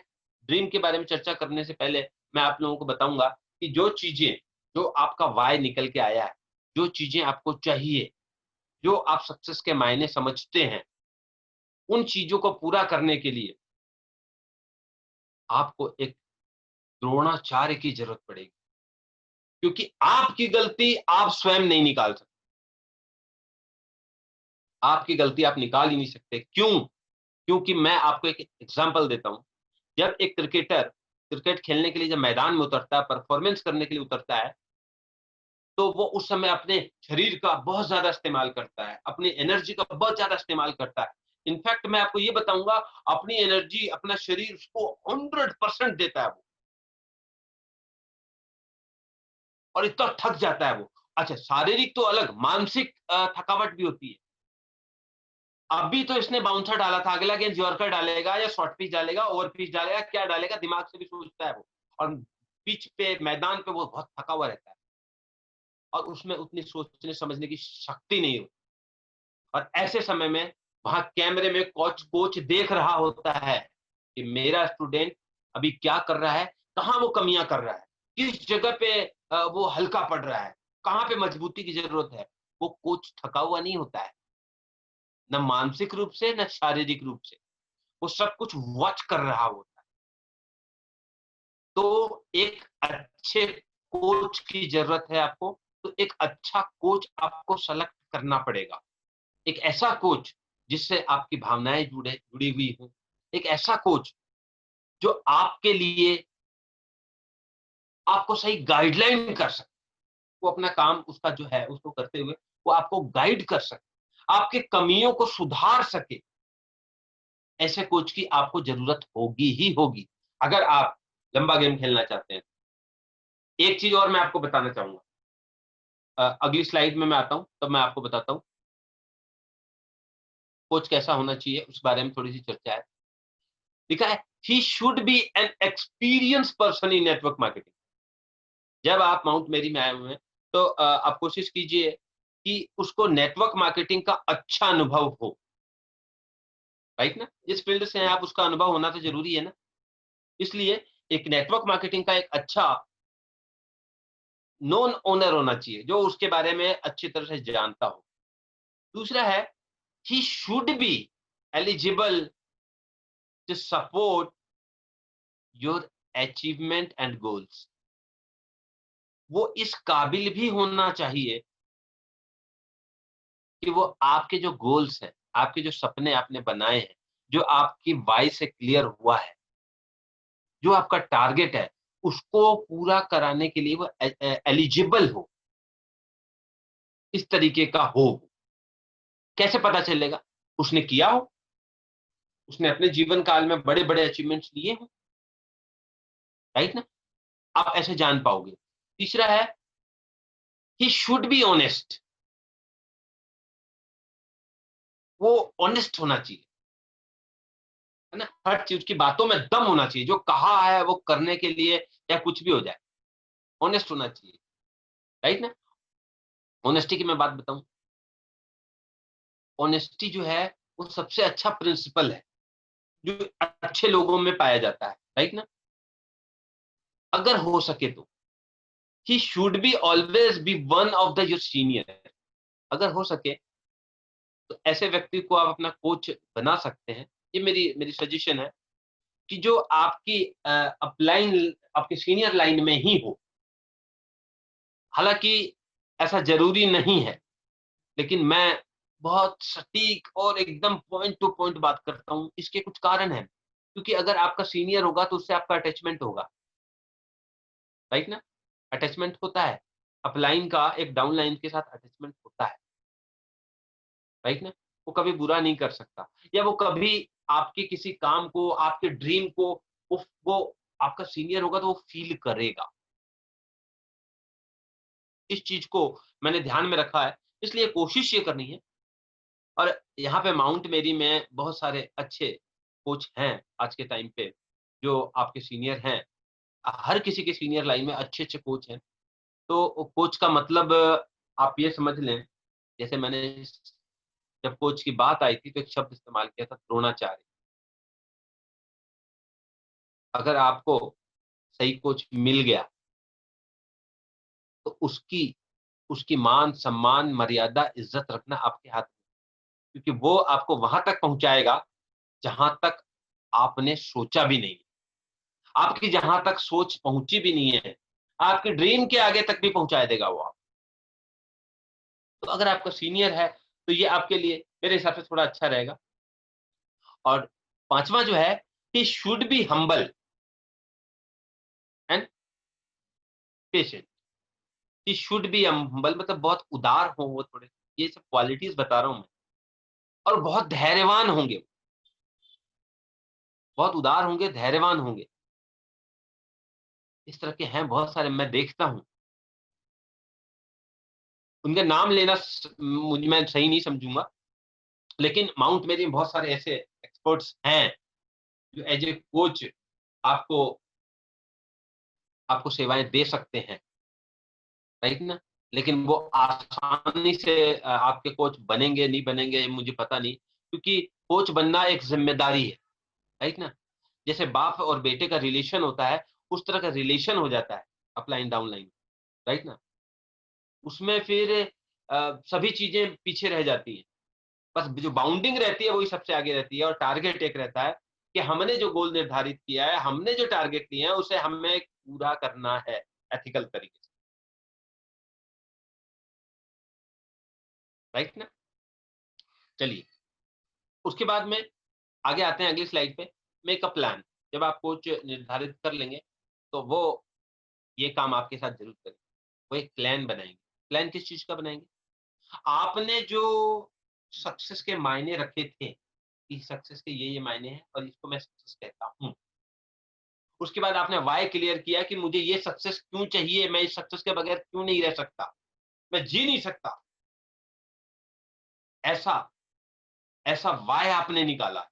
ड्रीम के बारे में चर्चा करने से पहले मैं आप लोगों को बताऊंगा कि जो चीजें, जो आपका वाई निकल के आया है, जो चीजें आपको चाहिए, जो आप सक्सेस के मायने समझते हैं, उन चीजों को पूरा करने के लिए आपको एक द्रोणाचार्य की जरूरत पड़ेगी, क्योंकि आपकी गलती आप स्वयं नहीं निकाल सकते। आपकी गलती आप निकाल ही नहीं सकते। क्यों? क्योंकि मैं आपको एक एग्जांपल देता हूं। जब एक क्रिकेटर क्रिकेट खेलने के लिए जब मैदान में उतरता है, परफॉर्मेंस करने के लिए उतरता है, तो वो उस समय अपने शरीर का बहुत ज्यादा इस्तेमाल करता है, अपनी एनर्जी का बहुत ज्यादा इस्तेमाल करता है। इनफैक्ट मैं आपको ये बताऊंगा, अपनी एनर्जी, अपना शरीर उसको 100% देता है वो, और इतना थक जाता है वो। अच्छा, शारीरिक तो अलग, मानसिक थकावट भी होती है। अभी तो इसने बाउंसर डाला था, अगला गेंद यॉर्कर डालेगा या शॉर्ट पिच डालेगा, ओवर पिच डालेगा, क्या डालेगा, दिमाग से भी सोचता है वो। और पिच पे, मैदान पे वो बहुत थका हुआ रहता है, और उसमें उतनी सोचने समझने की शक्ति नहीं होती। और ऐसे समय में वहां कैमरे में कोच कोच देख रहा होता है कि मेरा स्टूडेंट अभी क्या कर रहा है, कहाँ वो कमियां कर रहा है, किस जगह पे वो हल्का पड़ रहा है, कहाँ पे मजबूती की जरूरत है। वो कोच थका हुआ नहीं होता है, न मानसिक रूप से न शारीरिक रूप से, वो सब कुछ वॉच कर रहा होता है। तो एक अच्छे कोच की जरूरत है आपको। तो एक अच्छा कोच आपको सेलेक्ट करना पड़ेगा, एक ऐसा कोच जिससे आपकी भावनाएं जुड़ी हुई हो, एक ऐसा कोच जो आपके लिए आपको सही गाइडलाइन कर सके। वो अपना काम उसका जो है उसको करते हुए वो आपको गाइड कर सके, आपके कमियों को सुधार सके। ऐसे कोच की आपको जरूरत होगी ही होगी, अगर आप लंबा गेम खेलना चाहते हैं। एक चीज और मैं आपको बताना चाहूंगा, अगली स्लाइड में मैं आता हूं, तब मैं आपको बताता हूं कोच कैसा होना चाहिए, उस बारे में थोड़ी सी चर्चा है। लिखा है, he should B an experience person in network marketing. जब आप माउंट मेरी में आए हुए हैं, तो आप कोशिश कीजिए कि उसको नेटवर्क मार्केटिंग का अच्छा अनुभव हो। राइट ना? जिस फील्ड से हैं आप, उसका अनुभव होना तो जरूरी है ना। इसलिए एक नेटवर्क मार्केटिंग का एक अच्छा नॉन ओनर होना चाहिए, जो उसके बारे में अच्छी तरह से जानता हो। दूसरा है, he should be eligible to support your achievement and goals. वो इस काबिल भी होना चाहिए कि वो आपके जो गोल्स हैं, आपके जो सपने आपने बनाए हैं, जो आपकी वाई से क्लियर हुआ है, जो आपका टारगेट है, उसको पूरा कराने के लिए वो एलिजिबल हो, इस तरीके का हो। कैसे पता चलेगा? उसने किया हो, उसने अपने जीवन काल में बड़े बड़े अचीवमेंट्स लिए हो। राइट ना? आप ऐसे जान पाओगे। तीसरा है, ही शुड बी ऑनेस्ट। वो ऑनेस्ट होना चाहिए, है ना? हर चीज की बातों में दम होना चाहिए, जो कहा है वो करने के लिए, या कुछ भी हो जाए, ऑनेस्ट होना चाहिए। राइट ना? ऑनेस्टी की मैं बात बताऊं, ऑनेस्टी जो है वो सबसे अच्छा प्रिंसिपल है जो अच्छे लोगों में पाया जाता है। राइट ना? अगर हो सके तो ही should be always be one of the your senior. अगर हो सके तो ऐसे व्यक्ति को आप अपना कोच बना सकते हैं। ये मेरी सजेशन है कि जो आपकी अपलाइन आपके सीनियर लाइन में ही हो। हालाँकि ऐसा ज़रूरी नहीं है, लेकिन मैं बहुत सटीक और एकदम पॉइंट टू पॉइंट बात करता हूँ। इसके कुछ कारण हैं, क्योंकि अगर आपका सीनियर होगा तो उससे आपका अटैचमेंट होगा, राइट ना? अटैचमेंट होता है। अपलाइन का एक डाउनलाइन के साथ अटैचमेंट होता है, राइट ना? वो कभी बुरा नहीं कर सकता, या वो कभी आपके किसी काम को, आपके ड्रीम को वो आपका सीनियर होगा तो वो फ़ील करेगा। इस चीज़ को मैंने ध्यान में रखा है, इसलिए कोशिश ये करनी है। और यहाँ पे माउंट मेरी में बहुत सारे अच्छे कोच हैं आज के टाइम पे, जो आपके सीनियर हैं। हर किसी के सीनियर लाइन में अच्छे-अच्छे कोच हैं। तो कोच का मतलब आप ये समझ लें, जैसे मैंने जब कोच की बात आई थी तो एक शब्द इस्तेमाल किया था, द्रोणाचार्य। अगर आपको सही कोच मिल गया, तो उसकी उसकी मान, सम्मान, मर्यादा, इज़्ज़त रखना आपके हाथ में, क्योंकि वो आपको वहाँ तक पहुँचाएगा, जहाँ तक आपने सोचा भी नहीं। आपकी जहाँ तक सोच पहुँची भी नहीं है, आपके ड्रीम के आगे तक भी पहुँचा देगा वो आप। तो अगर आपका सीनियर है, तो ये आपके लिए मेरे हिसाब से थोड़ा अच्छा रहेगा। और 5वां जो है, he should be humble and patient. He should be humble मतलब बहुत उदार हो वो थोड़े, ये सब क्वालिटीज़ बता रहा हूँ मैं। और बहुत धैर्यवान होंगे, बहुत उदार होंगे, धैर्यवान होंगे। इस तरह के हैं बहुत सारे, मैं देखता हूँ। उनके नाम लेना मैं सही नहीं समझूँगा, लेकिन माउंट मेरी में बहुत सारे ऐसे एक्सपर्ट्स हैं, जो एज़ ए कोच आपको आपको सेवाएँ दे सकते हैं, राइट ना? लेकिन वो आसानी से आपके कोच बनेंगे, नहीं बनेंगे, ये मुझे पता नहीं, क्योंकि कोच बनना एक ज़िम्मेदारी है, राइट ना? जैसे बाप और बेटे का रिलेशन होता है, उस तरह का रिलेशन हो जाता है अपलाइन डाउनलाइन, राइट ना? उसमें फिर सभी चीज़ें पीछे रह जाती हैं। बस जो बाउंडिंग रहती है वही सबसे आगे रहती है, और टारगेट एक रहता है कि हमने जो गोल निर्धारित किया है, हमने जो टारगेट लिए हैं, उसे हमें पूरा करना है एथिकल तरीके से, राइट ना? चलिए, उसके बाद में आगे आते हैं अगली स्लाइड पे, मेक अ प्लान। जब आप कुछ निर्धारित कर लेंगे, तो वो ये काम आपके साथ ज़रूर करेंगे। वो एक प्लान बनाएँगे। प्लान किस चीज़ का बनाएँगे? आपने जो सक्सेस के मायने रखे थे, कि सक्सेस के ये मायने हैं और इसको मैं सक्सेस कहता हूँ। उसके बाद आपने व्हाय क्लियर किया कि मुझे ये सक्सेस क्यों चाहिए, मैं इस सक्सेस के बगैर क्यों नहीं रह सकता, मैं जी नहीं सकता। ऐसा ऐसा व्हाय आपने निकाला,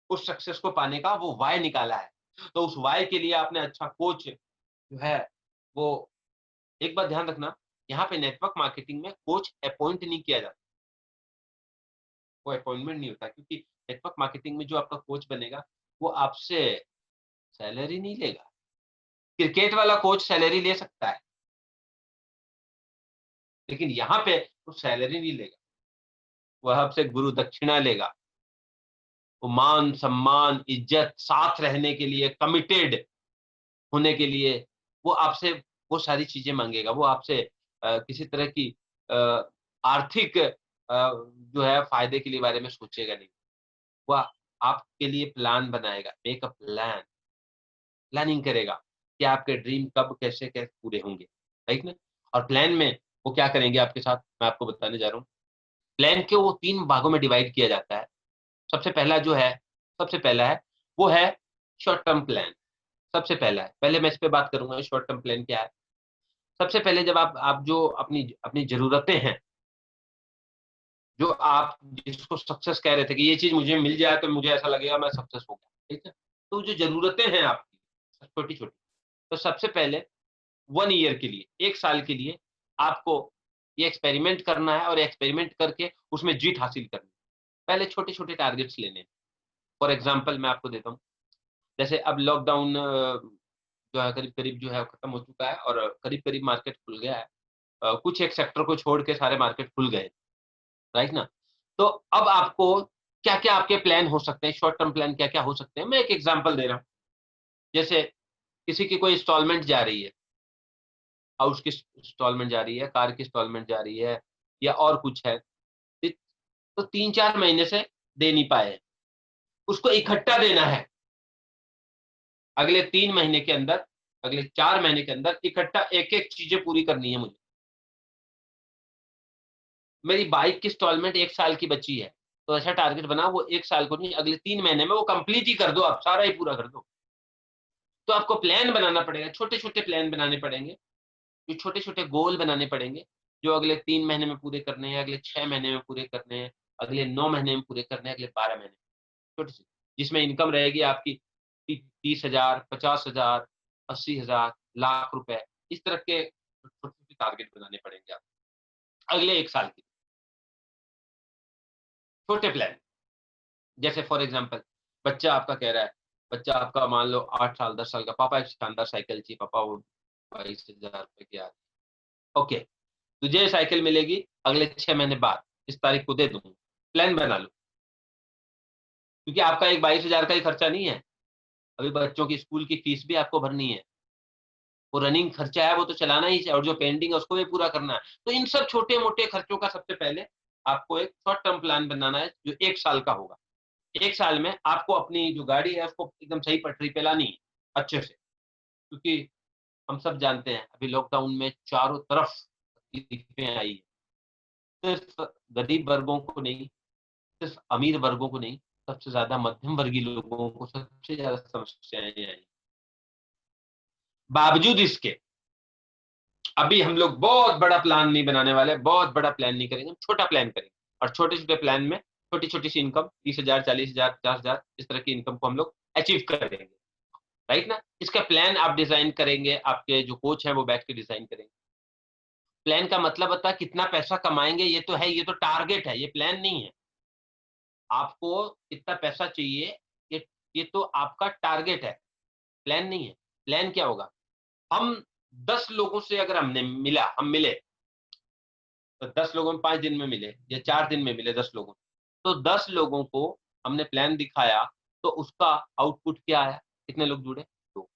उस सक्सेस को पाने का वो व्हाय निकाला है। तो उस व्हाय के लिए आपने अच्छा कोच जो है, वो एक बात ध्यान रखना, यहाँ पे नेटवर्क मार्केटिंग में कोच अपॉइंट नहीं किया जाता, वो अपॉइंटमेंट नहीं होता, क्योंकि नेटवर्क मार्केटिंग में जो आपका कोच बनेगा, वो आपसे सैलरी नहीं लेगा। क्रिकेट वाला कोच सैलरी ले सकता है, लेकिन यहाँ पे वो सैलरी नहीं लेगा, वह आपसे गुरु दक्षिणा लेगा। वो मान, सम्मान, इज़्ज़त, साथ रहने के लिए, कमिटेड होने के लिए, वो आपसे वो सारी चीज़ें माँगेगा। वो आपसे किसी तरह की अ, आर्थिक जो है फ़ायदे के लिए बारे में सोचेगा नहीं। वह आपके लिए प्लान बनाएगा, मेक अ प्लान, प्लानिंग करेगा कि आपके ड्रीम कब, कैसे पूरे होंगे, राइट ना? और प्लान में वो क्या करेंगे आपके साथ, मैं आपको बताने जा रहा हूँ। प्लान को वो 3 भागों में डिवाइड किया जाता है। सबसे पहला जो है सबसे पहला है, वो है शॉर्ट टर्म प्लान, सबसे पहला है। पहले मैं इस पे बात करूँगा शॉर्ट टर्म प्लान क्या है। सबसे पहले जब आप जो अपनी अपनी ज़रूरतें हैं, जो आप जिसको सक्सेस कह रहे थे कि ये चीज़ मुझे मिल जाए तो मुझे ऐसा लगेगा मैं सक्सेस हो गया, ठीक है? तो जो ज़रूरतें हैं आपकी, छोटी-छोटी, तो सबसे पहले 1 ईयर के लिए, 1 साल के लिए आपको ये एक्सपेरिमेंट करना है, और एक्सपेरिमेंट करके उसमें जीत हासिल करनी है। पहले छोटे-छोटे टारगेट्स लेने हैं। फॉर एग्ज़ाम्पल मैं आपको देता हूँ, जैसे अब लॉकडाउन जो है करीब-करीब जो है खत्म हो चुका है, और करीब-करीब मार्केट खुल गया है। कुछ एक सेक्टर को छोड़ के सारे मार्केट खुल गए, राइट ना? तो अब आपको क्या क्या आपके प्लान हो सकते हैं, शॉर्ट टर्म प्लान क्या क्या हो सकते हैं, मैं एक एग्जांपल दे रहा हूँ। जैसे किसी की कोई इंस्टॉलमेंट जा रही है, हाउस की इंस्टॉलमेंट जा रही है, कार की इंस्टॉलमेंट जा रही है, या और कुछ है, तो 3-4 महीने से दे नहीं पाए, उसको इकट्ठा देना है। अगले 3 महीने के अंदर, अगले 4 महीने के अंदर इकट्ठा एक-एक चीजें पूरी करनी है मुझे। मेरी बाइक की इंस्टॉलमेंट 1 साल की बची है, तो ऐसा टारगेट बनाओ वो 1 साल को नहीं, अगले 3 महीने में वो कंप्लीट ही कर दो, आप सारा ही पूरा कर दो। तो आपको प्लान बनाना पड़ेगा, छोटे-छोटे प्लान बनाने पड़ेंगे, जो छोटे-छोटे गोल बनाने पड़ेंगे, जो अगले 3 महीने में पूरे करने हैं, अगले 6 महीने में पूरे करने हैं, अगले 9 महीने में पूरे करने हैं, अगले 12 महीने में, छोटी-सी, जिसमें इनकम रहेगी आपकी 30,000, 50,000, 80,000, लाख रुपए, इस तरह के छोटे-छोटे टारगेट बनाने पड़ेंगे आपको, अगले 1 साल के, छोटे प्लान। जैसे फॉर एग्जांपल, बच्चा आपका कह रहा है, बच्चा आपका मान लो 8 साल, 10 साल का, पापा एक शानदार साइकिल चाहिए, पापा वो 22,000 रुपए की आ रही है। ओके, तुझे साइकिल मिलेगी अगले 6 महीने बाद, इस तारीख को दे दूँगा। प्लान बना लो, क्योंकि आपका एक 22,000 का ही खर्चा नहीं है, अभी बच्चों की स्कूल की फीस भी आपको भरनी है। वो रनिंग खर्चा है, वो तो चलाना ही है, और जो पेंडिंग है उसको भी पूरा करना है। तो इन सब छोटे-मोटे खर्चों का सबसे पहले आपको एक शॉर्ट टर्म प्लान बनाना है, जो 1 साल का होगा। 1 साल में आपको अपनी जो गाड़ी है उसको एकदम सही पटरी पे लानी है, अच्छे से। क्योंकि हम सब जानते हैं, अभी लॉकडाउन में चारों तरफ तकलीफें आई हैं। सिर्फ गरीब वर्गों को नहीं, सिर्फ अमीर वर्गों को नहीं, सबसे ज़्यादा मध्यम वर्गीय लोगों को सबसे ज़्यादा समस्याएँ आई। बावजूद इसके अभी हम लोग बहुत बड़ा प्लान नहीं बनाने वाले, बहुत बड़ा प्लान नहीं करेंगे, हम छोटा प्लान करेंगे, और छोटे-छोटे प्लान में छोटी-छोटी सी इनकम 30,000, 40,000, 50,000 इस तरह की इनकम को हम लोग अचीव करेंगे, राइट ना? इसका प्लान आप डिज़ाइन करेंगे, आपके जो कोच हैं वो बैठ के डिज़ाइन करेंगे। प्लान का मतलब होता है कितना पैसा कमाएँगे, ये तो है, ये तो टारगेट है, ये प्लान नहीं है। आपको कितना पैसा चाहिए, ये तो आपका टारगेट है, प्लान नहीं है। प्लान क्या होगा? हम 10 लोगों से अगर हम मिले, तो 10 लोगों में 5 दिन में मिले या 4 दिन में मिले 10 लोगों, तो 10 लोगों को हमने प्लान दिखाया, तो उसका आउटपुट क्या आया? कितने लोग जुड़े? 2।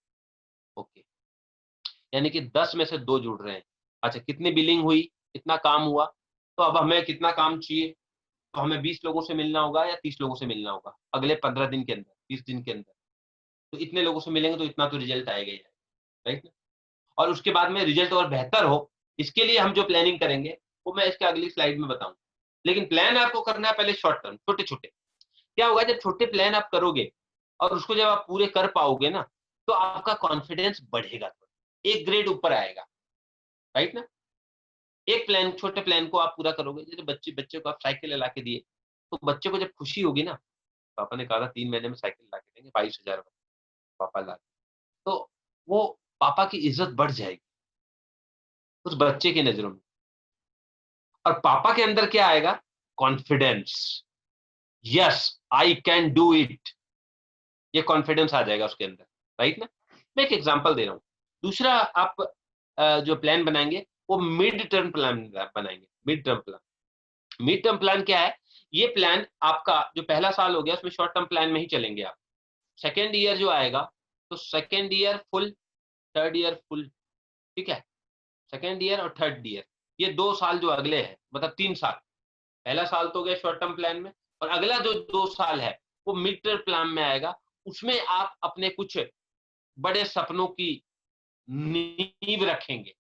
ओके, यानी कि 10 में से 2 जुड़ रहे हैं। अच्छा, कितनी बिलिंग हुई? कितना काम हुआ? तो अब हमें कितना काम चाहिए? तो हमें 20 लोगों से मिलना होगा या 30 लोगों से मिलना होगा, अगले 15 दिन के अंदर, 20 दिन के अंदर। तो इतने लोगों से मिलेंगे तो इतना तो रिजल्ट आएगा ही, राइट? और उसके बाद में रिजल्ट और बेहतर हो, इसके लिए हम जो प्लानिंग करेंगे, वो मैं इसके अगली स्लाइड में बताऊँगा। लेकिन प्लान आपको करना है पहले शॉर्ट टर्म, छोटे-छोटे। क्या होगा जब छोटे प्लान आप करोगे और उसको जब आप पूरे कर पाओगे ना, तो आपका कॉन्फिडेंस बढ़ेगा, एक ग्रेड ऊपर आएगा, राइट ना? एक प्लान, छोटे प्लान को आप पूरा करोगे, जैसे बच्चे को आप साइकिल ला के दिए, तो बच्चे को जब खुशी होगी ना, पापा ने कहा था 3 महीने में साइकिल ला के देंगे, 22,000 पापा ला, तो वो पापा की इज़्ज़त बढ़ जाएगी, उस बच्चे की नज़रों में। और पापा के अंदर क्या आएगा? Confidence. Yes, I can do it. ये कॉन्फिडेंस आ जाएगा उसके अंदर, राइट ना? मैं एक एग्जांपल दे रहा हूँ। दूसरा, आप जो प्लान बनाएँगे, वो मिड टर्म प्लान बनाएँगे, mid term plan. Mid term plan क्या है? ये प्लान आपका जो पहला साल हो गया, उसमें शॉर्ट टर्म प्लान में ही चलेंगे आप। सेकंड ईयर जो आएगा, तो second year full, third year full, ठीक है? सेकंड ईयर और थर्ड ईयर, ये 2 साल जो अगले हैं, मतलब 3 साल। पहला साल तो हो गया शॉर्ट टर्म प्लान में, और अगला जो 2 साल है, वो मिड टर्म प्लान में आएगा। उसमें आप अपने कुछ बड़े सपनों की नींव रखेंगे।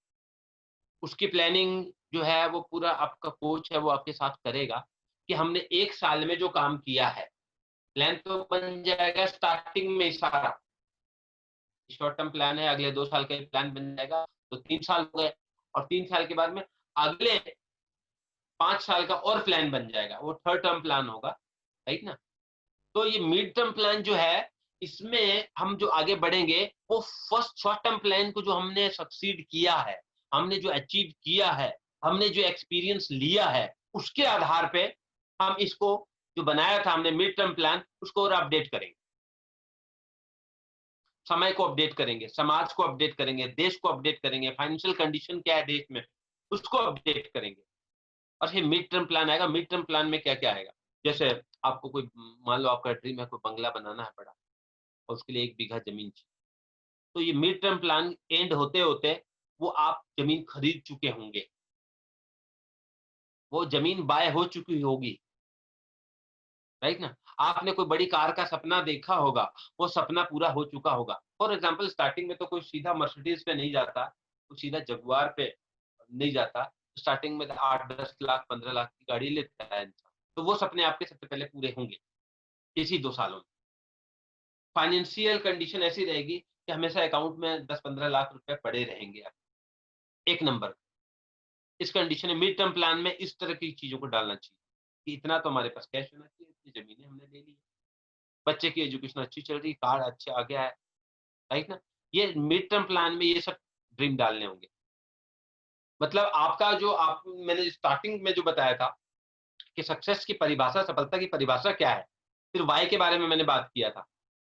उसकी प्लानिंग जो है वो पूरा आपका कोच है वो आपके साथ करेगा, कि हमने 1 साल में जो काम किया है, प्लान तो बन जाएगा स्टार्टिंग में ही सारा। शॉर्ट टर्म प्लान है, अगले 2 साल का प्लान बन जाएगा, तो 3 साल हो गए, और 3 साल के बाद में अगले 5 साल का और प्लान बन जाएगा, वो थर्ड टर्म प्लान होगा, राइट ना? तो ये मिड टर्म प्लान जो है, इसमें हम जो आगे बढ़ेंगे, वो फर्स्ट शॉर्ट टर्म प्लान को जो हमने सक्सीड किया है, हमने जो अचीव किया है, हमने जो एक्सपीरियंस लिया है, उसके आधार पे हम इसको जो बनाया था हमने मिड टर्म प्लान, उसको और अपडेट करेंगे। समय को अपडेट करेंगे, समाज को अपडेट करेंगे, देश को अपडेट करेंगे, फाइनेंशियल कंडीशन क्या है देश में, उसको अपडेट करेंगे। और फिर मिड टर्म प्लान आएगा। मिड टर्म प्लान में क्या क्या आएगा, जैसे आपको कोई, मान लो आपका ड्रीम है कोई बंगला बनाना है बड़ा, और उसके लिए 1 बीघा जमीन चाहिए, तो ये मिड टर्म प्लान एंड होते होते वो आप जमीन खरीद चुके होंगे, वो जमीन बाय हो चुकी होगी, राइट ना। आपने कोई बड़ी कार का सपना देखा होगा, वो सपना पूरा हो चुका होगा। फॉर एग्जाम्पल स्टार्टिंग में तो कोई सीधा मर्सिडीज पे नहीं जाता, कोई सीधा जगुआर पे नहीं जाता। स्टार्टिंग में 8-10 लाख 15 लाख की गाड़ी लेता है इंसान, तो वो सपने आपके सबसे पहले पूरे होंगे इसी 2 सालों में। फाइनेंशियल कंडीशन ऐसी रहेगी कि हमेशा अकाउंट में 10-15 लाख रुपए पड़े रहेंगे एक नंबर। इस कंडीशन में मिड टर्म प्लान में इस तरह की चीजों को डालना चाहिए कि इतना तो हमारे पास कैश होना चाहिए, इतनी जमीनें हमने ले ली है, बच्चे की एजुकेशन अच्छी चल रही है, कार अच्छा आ गया है, राइट ना। ये मिड टर्म प्लान में ये सब ड्रीम डालने होंगे। मतलब आपका जो आप मैंने स्टार्टिंग में जो बताया था कि सक्सेस की परिभाषा, सफलता की परिभाषा क्या है, फिर वाई के बारे में मैंने बात किया था।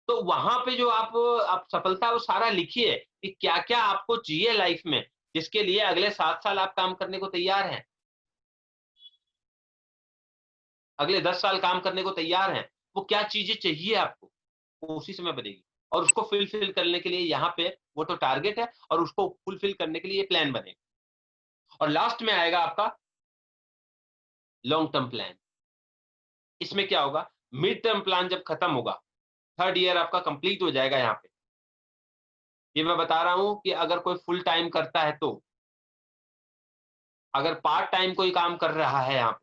तो वहां पे जो आप सफलता वो सारा लिखिए कि क्या क्या आपको चाहिए लाइफ में, जिसके लिए अगले 7 साल आप काम करने को तैयार हैं, अगले 10 साल काम करने को तैयार हैं। वो क्या चीजें चाहिए आपको, वो उसी समय बनेगी। और उसको फुलफिल करने के लिए यहाँ पे वो तो टारगेट है, और उसको फुलफिल करने के लिए ये प्लान बनेगा। और लास्ट में आएगा आपका लॉन्ग टर्म प्लान। इसमें क्या होगा, मिड टर्म प्लान जब खत्म होगा, 3rd ईयर आपका कंप्लीट हो जाएगा। यहाँ पे ये मैं बता रहा हूं कि अगर कोई फुल टाइम करता है तो, अगर पार्ट टाइम कोई काम कर रहा है यहाँ पे,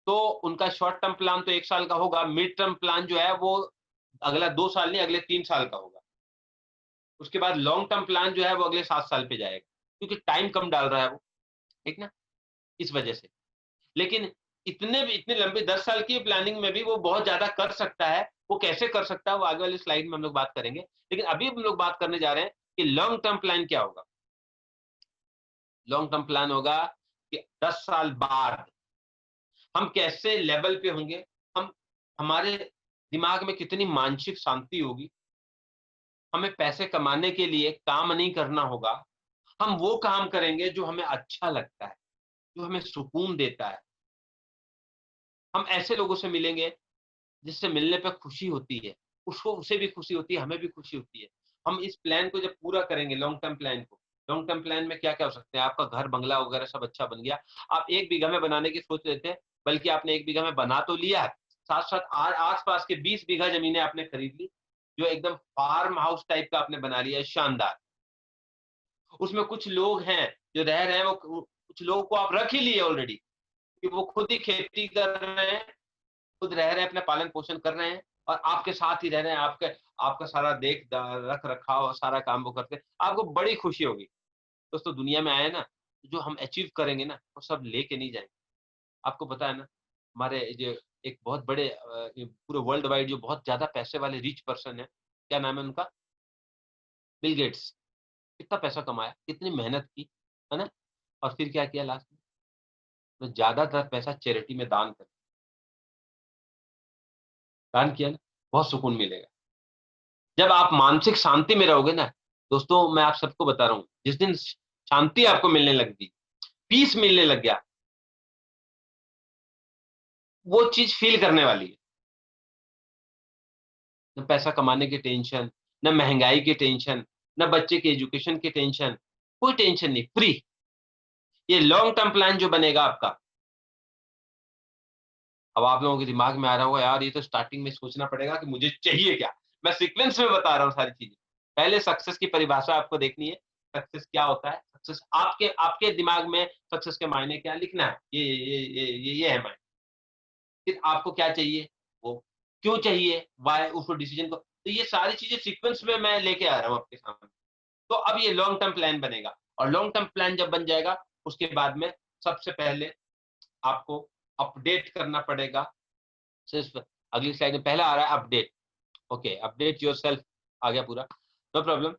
तो उनका शॉर्ट टर्म प्लान तो 1 साल का होगा। मिड टर्म प्लान जो है वो अगला 2 साल नहीं, अगले 3 साल का होगा। उसके बाद लॉन्ग टर्म प्लान जो है वो अगले 7 साल पे जाएगा, क्योंकि टाइम कम डाल रहा है वो, ठीक ना, इस वजह से। लेकिन इतने लंबे 10 साल की प्लानिंग में भी वो बहुत ज्यादा कर सकता है। वो कैसे कर सकता है वो आगे वाली स्लाइड में हम लोग बात करेंगे। लेकिन अभी हम लोग बात करने जा रहे हैं कि लॉन्ग टर्म प्लान क्या होगा। लॉन्ग टर्म प्लान होगा कि 10 साल बाद हम कैसे लेवल पे होंगे, हम हमारे दिमाग में कितनी मानसिक शांति होगी, हमें पैसे कमाने के लिए काम नहीं करना होगा, हम वो काम करेंगे जो हमें अच्छा लगता है, जो हमें सुकून देता है। हम ऐसे लोगों से मिलेंगे जिससे मिलने पे खुशी होती है, उसको उसे भी खुशी होती है, हमें भी खुशी होती है। हम इस प्लान को जब पूरा करेंगे, लॉन्ग टर्म प्लान को, लॉन्ग टर्म प्लान में क्या-क्या हो सकते हैं, आपका घर, बंगला वगैरह सब अच्छा बन गया। आप 1 बीघा में बनाने की सोच रहे थे, बल्कि आपने 1 बीघा में बना तो लिया, साथ-साथ आस-पास के 20 बीघा ज़मीनें आपने खरीद ली, जो एकदम फार्म हाउस टाइप का आपने बना लिया है, शानदार। उसमें कुछ लोग हैं जो रह रहे हैं, वो कुछ लोगों को आप रख ही लिए ऑलरेडी, कि वो खुद ही खेती कर रहे हैं, खुद रह रहे हैं, अपना पालन-पोषण कर रहे हैं, और आपके साथ ही रह रहे हैं, आपका सारा रख-रखाव सारा काम वो करते हैं, आपको बड़ी खुशी होगी। दोस्तों दुनिया में आए ना, जो हम अचीव करेंगे ना, वो सब लेके नहीं जाएँगे। आपको पता है ना, हमारे जो एक बहुत बड़े ये पूरे वर्ल्ड वाइड जो बहुत ज़्यादा पैसे वाले रिच पर्सन है, क्या नाम है उनका? Bill Gates. कितना पैसा कमाया, कितनी मेहनत की, है ना? और फिर क्या किया लास्ट में? तो ज़्यादातर पैसा चैरिटी में दान किया ना, बहुत सुकून मिलेगा। जब आप मानसिक शांति में रहोगे ना, दोस्तों मैं आप सबको बता रहा हूँ, जिस दिन शांति आपको मिलने लग गई, पीस मिलने लग गया, वो चीज़ फ़ील करने वाली है। ना पैसा कमाने की टेंशन, ना महँगाई की टेंशन, ना बच्चे की एजुकेशन की टेंशन, कोई टेंशन नहीं, फ्री। ये लॉन्ग टर्म प्लान जो बनेगा आपका, अब आप लोगों के दिमाग में आ रहा होगा, यार ये तो स्टार्टिंग में सोचना पड़ेगा कि मुझे चाहिए क्या? मैं सीक्वेंस में बता रहा हूँ सारी चीज़ें। पहले सक्सेस की परिभाषा आपको देखनी है, सक्सेस क्या होता है? सक्सेस आपके आपके दिमाग में सक्सेस के मायने क्या लिखना है? ये है मायने। फिर आपको क्या चाहिए? वो क्यों चाहिए? व्हाय उसको डिसीजन को, तो ये सारी चीज़ें सीक्वेंस में मैं लेके आ रहा हूँ आपके सामने। तो अब ये लॉन्ग टर्म प्लान बनेगा, और लॉन्ग टर्म प्लान जब बन जाएगा, उसके बाद में सबसे पहले आपको अपडेट करना पड़ेगा। सिर्फ अगली स्लाइड में पहला आ रहा है अपडेट। ओके, अपडेट योरसेल्फ आ गया पूरा, नो प्रॉब्लम।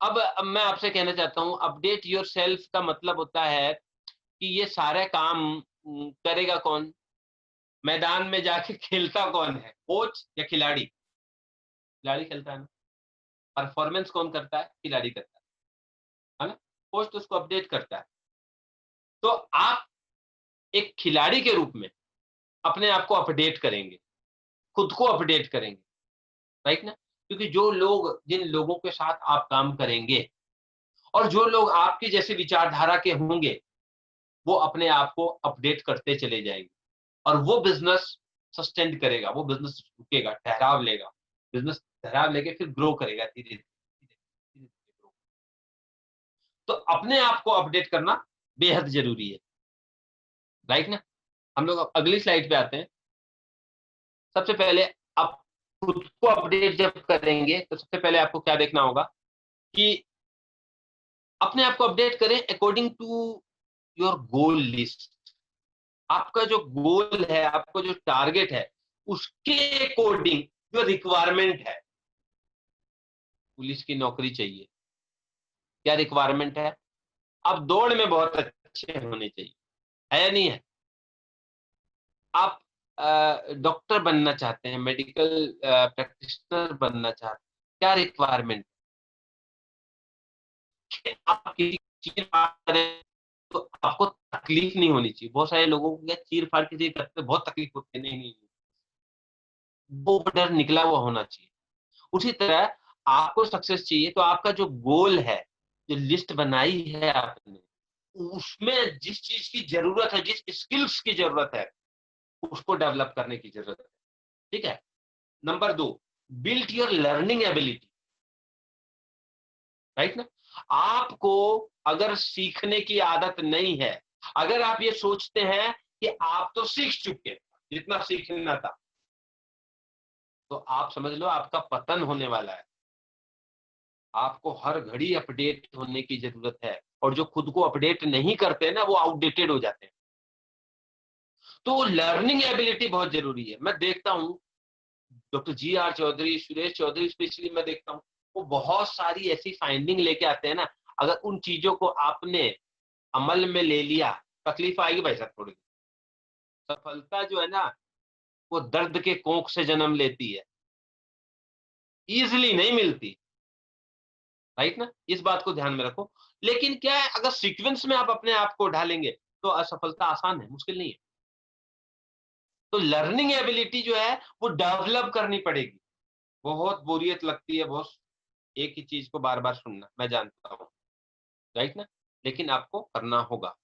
अब मैं आपसे कहना चाहता हूँ, अपडेट योरसेल्फ का मतलब होता है कि ये सारे काम करेगा कौन? मैदान में जाके खेलता कौन है? कोच या खिलाड़ी? खिलाड़ी खेलता है ना। परफॉर्मेंस कौन करता है? खिलाड़ी करता है। है ना? कोच तो उसको अपडेट करता है। तो आप एक खिलाड़ी के रूप में अपने आप को अपडेट करेंगे, खुद को अपडेट करेंगे, राइट ना? क्योंकि जिन लोगों के साथ आप काम करेंगे और जो लोग आपकी जैसे विचारधारा के होंगे, वो अपने आप को अपडेट करते चले जाएंगे और वो बिजनेस सस्टेन करेगा, वो बिजनेस रुकेगा, ठहराव लेगा, बिजनेस ठहराव लेके फिर ग्रो करेगा धीरे धीरे। तो अपने आप को अपडेट करना बेहद जरूरी है, राइट ना? हम लोग अगली स्लाइड पे आते हैं। सबसे पहले आप खुद को अपडेट जब करेंगे तो सबसे पहले आपको क्या देखना होगा कि अपने आप को अपडेट करें according to your goal list. आपका जो गोल है, आपका जो टारगेट है, उसके अकॉर्डिंग जो रिक्वायरमेंट है। पुलिस की नौकरी चाहिए, क्या रिक्वायरमेंट है? आप दौड़ में बहुत अच्छे होने चाहिए, है या नहीं है? आप डॉक्टर बनना चाहते हैं, मेडिकल प्रैक्टिशनर बनना चाहते हैं, क्या रिक्वायरमेंट? आप किसी चीर फाड़ करें तो आपको तकलीफ नहीं होनी चाहिए। बहुत सारे लोगों को क्या चीर फाड़ की चीज करते बहुत तकलीफ होती है, नहीं, वो डर निकला हुआ होना चाहिए। उसी तरह आपको सक्सेस चाहिए तो आपका जो गोल है, जो लिस्ट बनाई है आपने, उसमें जिस चीज की जरूरत है, जिस स्किल्स की जरूरत है, उसको डेवलप करने की जरूरत है। ठीक है। Number 2, build your learning ability, right ना? आपको अगर सीखने की आदत नहीं है, अगर आप ये सोचते हैं कि आप तो सीख चुके जितना सीखना था, तो आप समझ लो आपका पतन होने वाला है। आपको हर घड़ी अपडेट होने की जरूरत है और जो खुद को अपडेट नहीं करते ना, वो आउटडेटेड हो जाते हैं। तो लर्निंग एबिलिटी बहुत जरूरी है। मैं देखता हूं doctor GR Chaudhary, Suresh Chaudhary specially, मैं देखता हूं वो बहुत सारी ऐसी फाइंडिंग लेके आते हैं ना। अगर उन चीजों को आपने अमल में ले लिया, तकलीफ आएगी भाई साहब थोड़ी। सफलता जो है ना, वो दर्द के कोख से जन्म लेती है, इजिली नहीं मिलती, राइट ना? इस बात को ध्यान में रखो। लेकिन क्या है, अगर सीक्वेंस में आप अपने आप को ढालेंगे तो असफलता आसान है, मुश्किल नहीं है। तो लर्निंग एबिलिटी जो है वो डेवलप करनी पड़ेगी। बहुत बोरियत लगती है, बहुत एक ही चीज को बार बार सुनना, मैं जानता हूँ, राइट ना? लेकिन आपको करना होगा।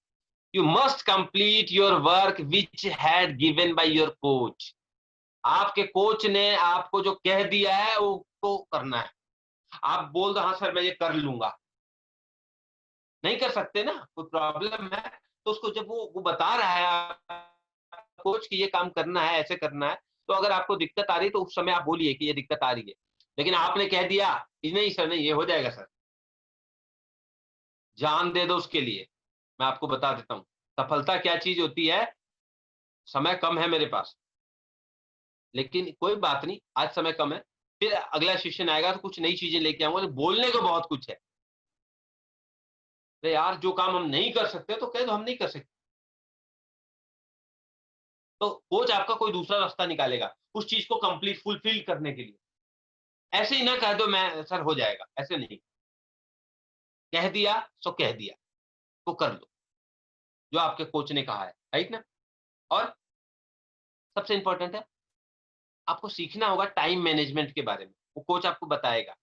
You must complete your work which had given by your coach. आपके कोच ने आपको जो कह दिया है वो करना है। आप बोल दो हाँ सर मैं ये कर लूंगा, नहीं कर सकते ना, कोई प्रॉब्लम है तो उसको जब वो बता रहा है कोच कि ये काम करना है, ऐसे करना है, तो अगर आपको दिक्कत आ रही है तो उस समय आप बोलिए कि ये दिक्कत आ रही है। लेकिन आपने कह दिया कि नहीं सर, नहीं ये हो जाएगा सर, जान दे दो उसके लिए। मैं आपको बता देता हूँ सफलता क्या चीज होती है। समय कम है मेरे पास, लेकिन कोई बात नहीं, आज समय कम है, फिर अगला सेशन आएगा तो कुछ नई चीजें लेके आऊंगा। बोलने को बहुत कुछ है। तो यार जो काम हम नहीं कर सकते तो कह दो हम नहीं कर सकते, तो कोच आपका कोई दूसरा रास्ता निकालेगा उस चीज को कंप्लीट फुलफिल करने के लिए। ऐसे ही ना कह दो मैं सर हो जाएगा, ऐसे नहीं। कह दिया सो कह दिया, तो कर लो जो आपके कोच ने कहा है, राइट ना? और सबसे इंपॉर्टेंट है, आपको सीखना होगा टाइम मैनेजमेंट के बारे में। वो कोच आपको बताएगा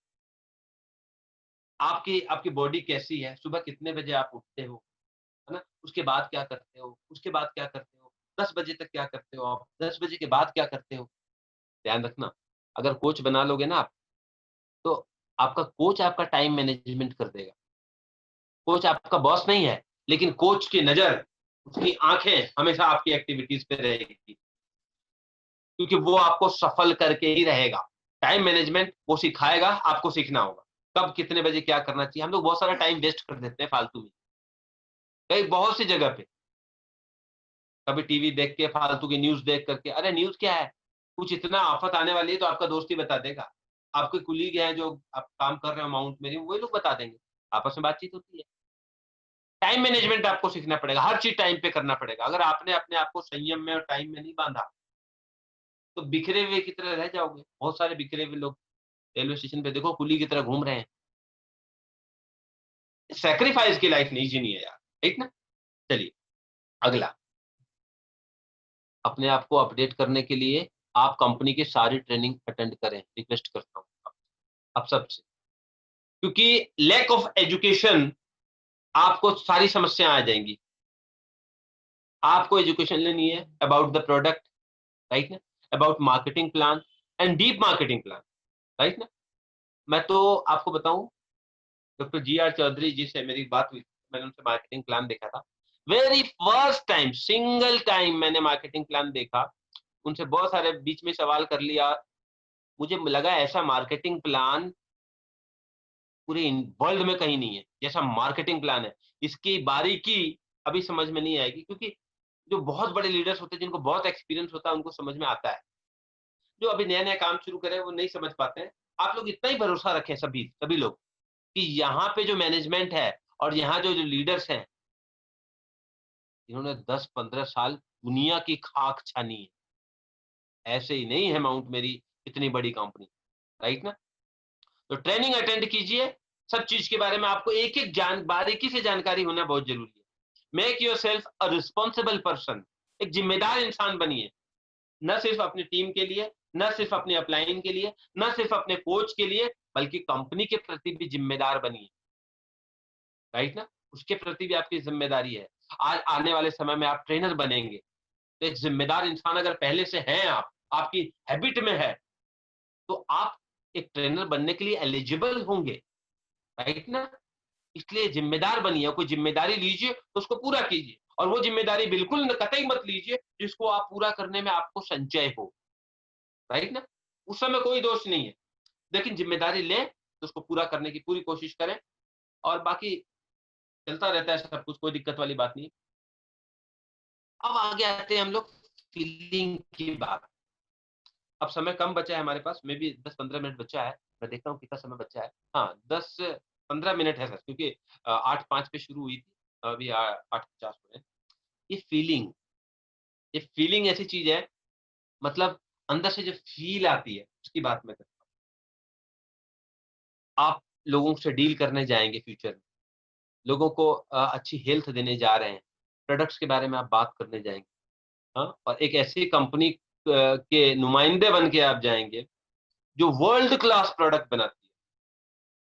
आपकी आपकी बॉडी कैसी है, सुबह कितने बजे आप उठते हो, है ना? उसके बाद क्या करते हो, उसके बाद क्या करते हो, 10 बजे तक क्या करते हो, आप 10 बजे के बाद क्या करते हो। ध्यान रखना, अगर कोच बना लोगे ना आप, तो आपका कोच आपका टाइम मैनेजमेंट कर देगा। कोच आपका बॉस नहीं है, लेकिन कोच की नजर, उसकी आंखें हमेशा आपकी एक्टिविटीज पे रहेगी, क्योंकि वो आपको सफल करके ही रहेगा। टाइम मैनेजमेंट वो सिखाएगा, आपको सीखना होगा कब कितने बजे क्या करना चाहिए। हम लोग बहुत सारा टाइम वेस्ट कर देते हैं फालतू में, कई बहुत सी जगह पे। कभी टीवी देख के, फालतू की न्यूज देख करके, अरे न्यूज क्या है, कुछ इतना आफत आने वाली है तो आपका दोस्त ही बता देगा। आपके कुलीग हैं जो आप काम कर रहे हो माउंट में, वही लोग बता देंगे, आपस में बातचीत होती है। टाइम मैनेजमेंट आपको सीखना पड़ेगा, हर चीज टाइम पे करना पड़ेगा। अगर आपने अपने आप को संयम में और टाइम में नहीं बांधा तो बिखरे हुए की तरह रह जाओगे। बहुत सारे बिखरे हुए लोग रेलवे स्टेशन पे देखो कुली की तरह घूम रहे हैं। सैक्रिफाइस की लाइफ नहीं जीनी है यार, ठीक ना? चलिए अगला, अपने आप को अपडेट करने के लिए आप कंपनी की सारी ट्रेनिंग अटेंड करें, रिक्वेस्ट करता हूँ आप सबसे, क्योंकि लैक ऑफ एजुकेशन आपको सारी समस्याएं आ जाएंगी। आपको एजुकेशन लेनी है अबाउट द प्रोडक्ट, राइट ना, about marketing plan and deep marketing plan, right ना। मैं तो आपको बताऊं, डॉक्टर जी आर चौधरी जी से मेरी बात हुई, मैंने उनसे मार्केटिंग प्लान देखा था, very first time, single time मैंने मार्केटिंग प्लान देखा, उनसे बहुत सारे बीच में सवाल कर लिया, मुझे लगा ऐसा मार्केटिंग प्लान पूरे वर्ल्ड में कहीं नहीं है जैसा मार्केटिंग प्लान है। इसकी बारीकी अभी समझ में नहीं आएगी, क्योंकि जो बहुत बड़े लीडर्स होते हैं जिनको बहुत एक्सपीरियंस होता है उनको समझ में आता है, जो अभी नया नया काम शुरू करे वो नहीं समझ पाते हैं। आप लोग इतना ही भरोसा रखें सभी सभी लोग कि यहाँ पे जो मैनेजमेंट है और यहाँ जो जो लीडर्स हैं, इन्होंने 10-15 साल दुनिया की खाक छानी है, ऐसे ही नहीं है माउंट मेरी इतनी बड़ी कंपनी, राइट ना। तो ट्रेनिंग अटेंड कीजिए, सब चीज के बारे में आपको एक एक बारीकी से जानकारी होना बहुत जरूरी है। Make your self a responsible person, एक जिम्मेदार इंसान बनिए, न सिर्फ अपनी टीम के लिए, न सिर्फ अपने अपलाइन के लिए, न सिर्फ अपने कोच के लिए, बल्कि कंपनी के प्रति भी जिम्मेदार बनिए, राइट ना। उसके प्रति भी आपकी जिम्मेदारी है। आज आने वाले समय में आप ट्रेनर बनेंगे, तो एक जिम्मेदार इंसान अगर पहले से हैं आप, आपकी हैबिट में है, तो आप एक ट्रेनर बनने के लिए एलिजिबल होंगे, राइट ना। इसलिए जिम्मेदार बनिए, कोई जिम्मेदारी लीजिए तो उसको पूरा कीजिए, और वो जिम्मेदारी बिल्कुल कतई मत लीजिए जिसको आप पूरा करने में आपको संचय हो, राइट ना। उस समय कोई दोष नहीं है, लेकिन जिम्मेदारी लें तो उसको पूरा करने की पूरी कोशिश करें, और बाकी चलता रहता है सब कुछ, कोई दिक्कत वाली बात नहीं। अब आगे आते हैं हम लोग फीलिंग की बात। अब समय कम बचा है हमारे पास, मे भी 10-15 मिनट बचा है, मैं देखता हूँ कितना समय बचा है। हाँ, 10-15 मिनट है सर, क्योंकि 8:05 पे शुरू हुई थी, अभी 8:50 हो रहे हैं। ये फीलिंग ऐसी चीज है, मतलब अंदर से जो फील आती है उसकी बात मैं करता हूँ। आप लोगों से डील करने जाएंगे फ्यूचर में, लोगों को अच्छी हेल्थ देने जा रहे हैं, प्रोडक्ट्स के बारे में आप बात करने जाएंगे, हाँ, और एक ऐसी कंपनी के नुमाइंदे बन के आप जाएंगे जो वर्ल्ड क्लास प्रोडक्ट बनाती है,